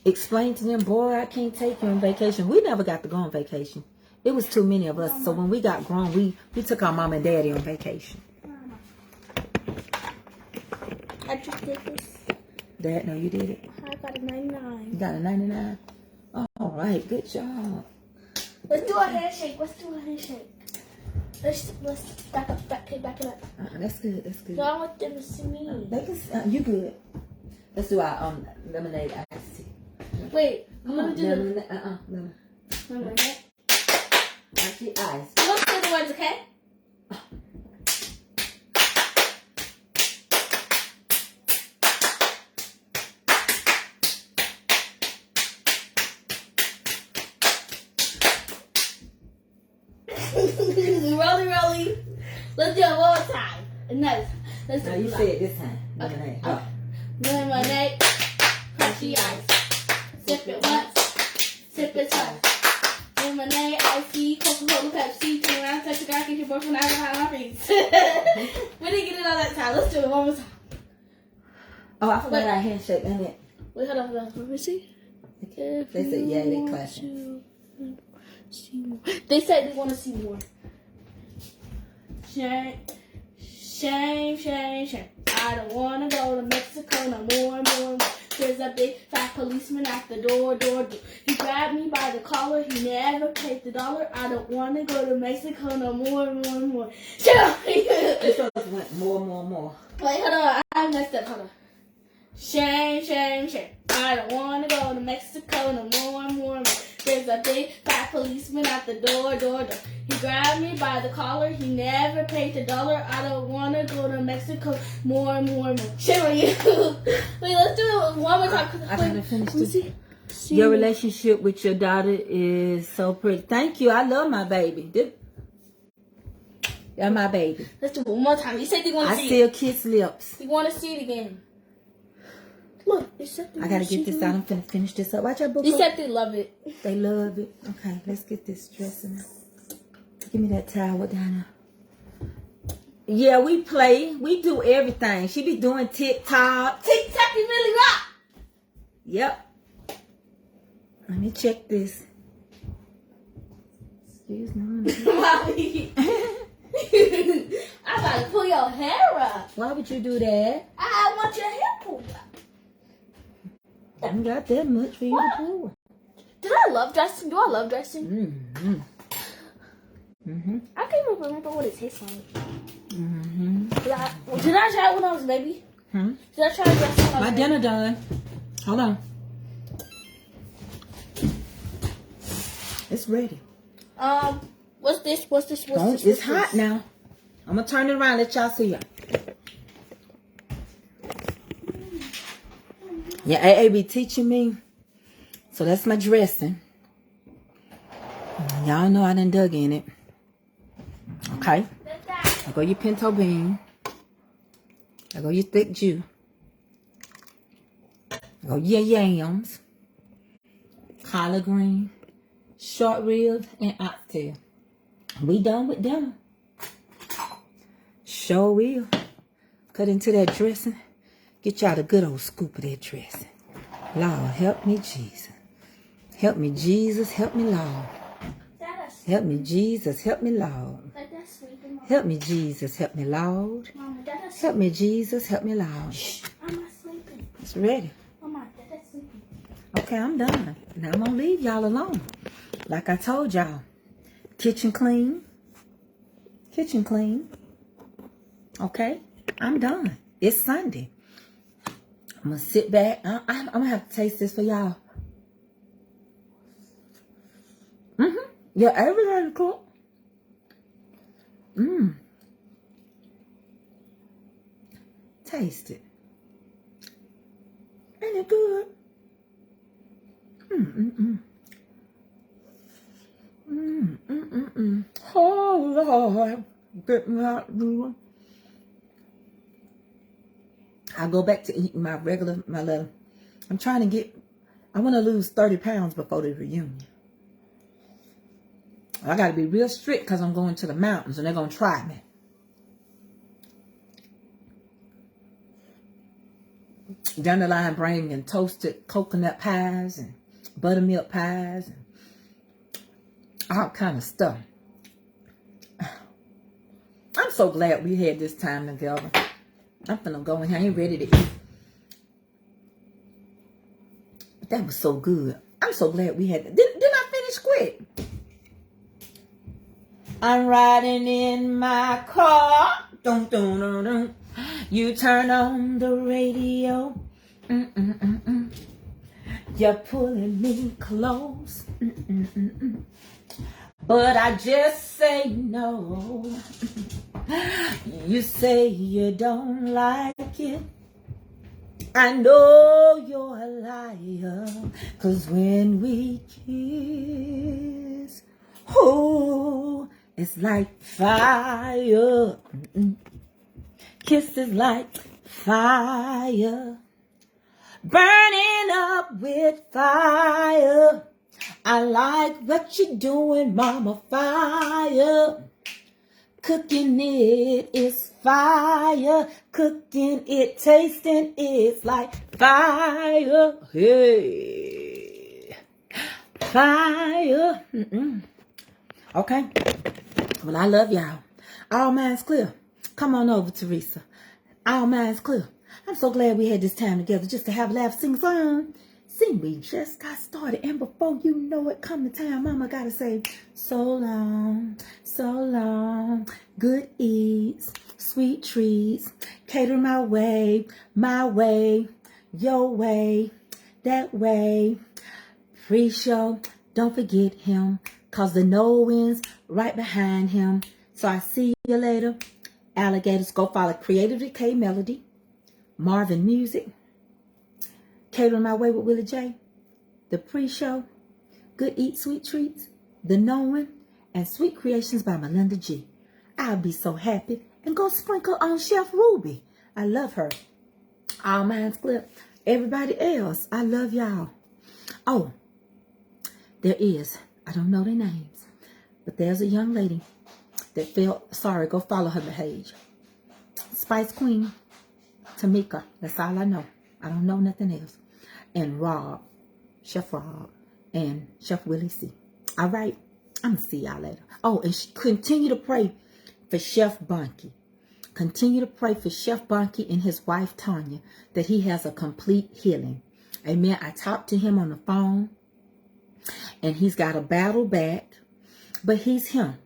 Explain to them, boy, I can't take you on vacation. We never got to go on vacation. It was too many of us. So when we got grown, we took our mom and daddy on vacation. I just did this. Dad, no, you did it. I got a 99. You got a 99? All right, good job. Let's do a handshake. Let's back up. That's good. That's good. No, I want them to see me. They can. You good? Let's do our lemonade iced tea. Wait, Come let on, me do lemon. lemon. Actually, ice. Look for the words, okay? Let's do it one more time. Another time. Let's do Now it. you say it this time. Lemonade. Okay. Lemonade, crunchy ice. Sip it once, sip it twice. Lemonade, icy, Coca-Cola, Pepsi. Turn around, touch the guy, get your boyfriend out of my face. We didn't get it all that time. Let's do it one more time. Oh, I forgot our handshake and it. Wait, hold on. Let me see. They said, yeah, they clapping. They said they want to see more. Shame, shame, shame, shame. I don't want to go to Mexico no more, more, more. There's a big fat policeman at the door, door, door. He grabbed me by the collar. He never paid the dollar. I don't want to go to Mexico no more, more, more. This one went more. Wait, hold on. I messed up. Hold on. Shame, shame, shame. I don't want to go to Mexico no more, more, more. There's a big fat policeman at the door, door, door. He grabbed me by the collar. He never paid the dollar. I don't want to go to Mexico more, more, more. Shame on you. Wait, let's do it one more time. I gotta finish Let me this. see. Your relationship with your daughter is so pretty. Thank you. I love my baby. You're my baby. Let's do it one more time. You said you want to I see still it. kiss lips. You want to see it again. Look, they said they I gotta get this out. I'm finna finish this up. Watch your book. They said they love it. They love it. Okay, let's get this dressing out. Give me that towel down there. Yeah, we play. We do everything. She be doing TikTok. TikTok is really rock. Yep. Let me check this. Excuse me. I'm about to pull your hair up. Why would you do that? I want your hair pulled up. I haven't got that much for you to pull. Did I love dressing? Do I love dressing? I can't even remember what it tastes like. Did I try it when I was a baby? Did I try dressing when I was a My baby? dinner done. Hold on. It's ready. What's this? What's this? What's Don't, this? it's What's hot this? now. I'm gonna turn it around. Let y'all see it. Yeah, AA be teaching me. So that's my dressing. Y'all know I done dug in it. Okay. I go your pinto bean. I go your thick Jew. I go your yams. Collard green. Short ribs and oxtail. We done with dinner. Sure will. Cut into that dressing. Get y'all a good old scoop of that dressing. Lord, help me, Jesus. Help me, Jesus. Help me, Lord. Help me, Jesus. Help me, Lord. Help me, Jesus. Help me, Lord. Help me, Jesus. Help me, Lord. I'm not sleeping. It's ready. Mama, Dada's sleeping. Okay, I'm done. Now I'm gonna leave y'all alone. Like I told y'all. Kitchen clean. Kitchen clean. Okay? I'm done. It's Sunday. I'm gonna sit back. I'm gonna have to taste this for y'all. Yeah, everybody cook. Taste it. Ain't it good? Oh Lord, get me out, dude. I go back to eating my little. I'm trying to get. I want to lose 30 pounds before the reunion. I got to be real strict because I'm going to the mountains and they're gonna try me. Down the line, bringing toasted coconut pies and buttermilk pies and all kind of stuff. I'm so glad we had this time together. I'm finna go in here. I ain't ready to eat. But that was so good. I'm so glad we had. Didn't I finish quick? I'm riding in my car. Dun, dun, dun, dun. You turn on the radio. You're pulling me close. But I just say no. You say you don't like it. I know you're a liar. 'Cause when we kiss, oh, It's like fire. Kisses like fire. Burning up with fire. I like what you're doing, mama, fire. Cooking it is fire. Cooking it, tasting it's like fire. Hey. Fire. Okay. Well, I love y'all. All minds clear. Come on over, Teresa. All minds clear. I'm so glad we had this time together just to have a laugh, sing song. See, we just got started, and before you know it, come the time, mama gotta say, so long, good eats, sweet treats, cater my way, your way, that way, pre-show, don't forget him, cause the knowing's right behind him, so I see you later, alligators. Go follow Creative Decay Melody, Marvin Music, Catering My Way with Willie J, the pre-show, Good Eat Sweet Treats, The Knowing, and Sweet Creations by Melinda G. I'll be so happy. And go sprinkle on Chef Ruby. I love her. All minds clear. Everybody else, I love y'all. Oh, there is, I don't know their names, but there's a young lady that felt sorry. Go follow her page. Spice Queen, Tamika. That's all I know. I don't know nothing else. And Rob, Chef Rob, and Chef Willie C. All right, I'm gonna see y'all later. Oh, and continue to pray for Chef Bunky. Continue to pray for Chef Bunky and his wife Tanya that he has a complete healing. Amen. I talked to him on the phone, and he's got a battle back, but he's him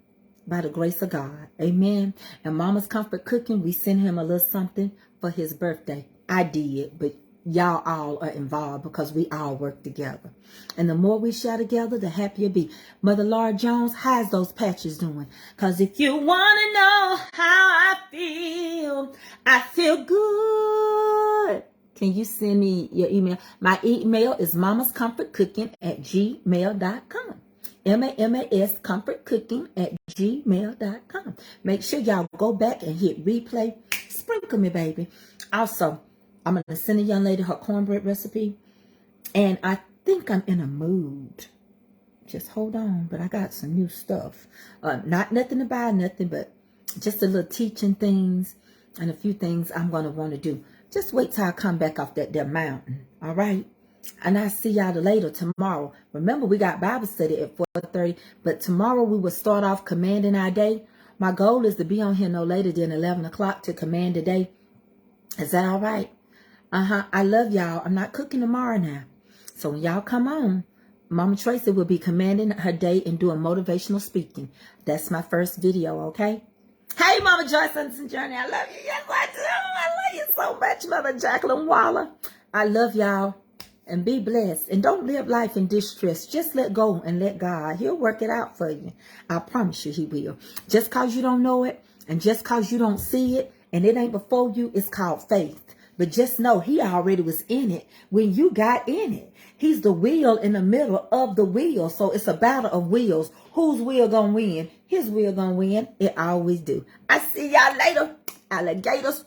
by the grace of God. Amen. And Mama's Comfort Cooking, we sent him a little something for his birthday. I did, but y'all all are involved because we all work together. And the more we share together, the happier be. Mother Laura Jones, how's those patches doing? Because if you want to know how I feel good. Can you send me your email? My email is mamascomfortcooking@gmail.com. MAMAS comfortcooking@gmail.com. Make sure y'all go back and hit replay. Sprinkle me, baby. Also, I'm going to send a young lady her cornbread recipe. And I think I'm in a mood. Just hold on. But I got some new stuff. Not nothing to buy, nothing. But just a little teaching things. And a few things I'm going to want to do. Just wait till I come back off that there mountain. All right? And I see y'all later tomorrow. Remember, we got Bible study at 4:30. But tomorrow we will start off commanding our day. My goal is to be on here no later than 11 o'clock to command the day. Is that all right? I love y'all. I'm not cooking tomorrow now. So when y'all come on, Mama Tracy will be commanding her day and doing motivational speaking. That's my first video, okay? Hey, Mama Joyce Anderson Journey. I love you. Yes, I do. I love you so much, Mother Jacqueline Waller. I love y'all. And be blessed. And don't live life in distress. Just let go and let God. He'll work it out for you. I promise you he will. Just because you don't know it and just because you don't see it and it ain't before you, it's called faith. But just know he already was in it when you got in it. He's the wheel in the middle of the wheel. So it's a battle of wheels. Whose wheel gonna win? His wheel gonna win. It always do. I see y'all later. Alligators.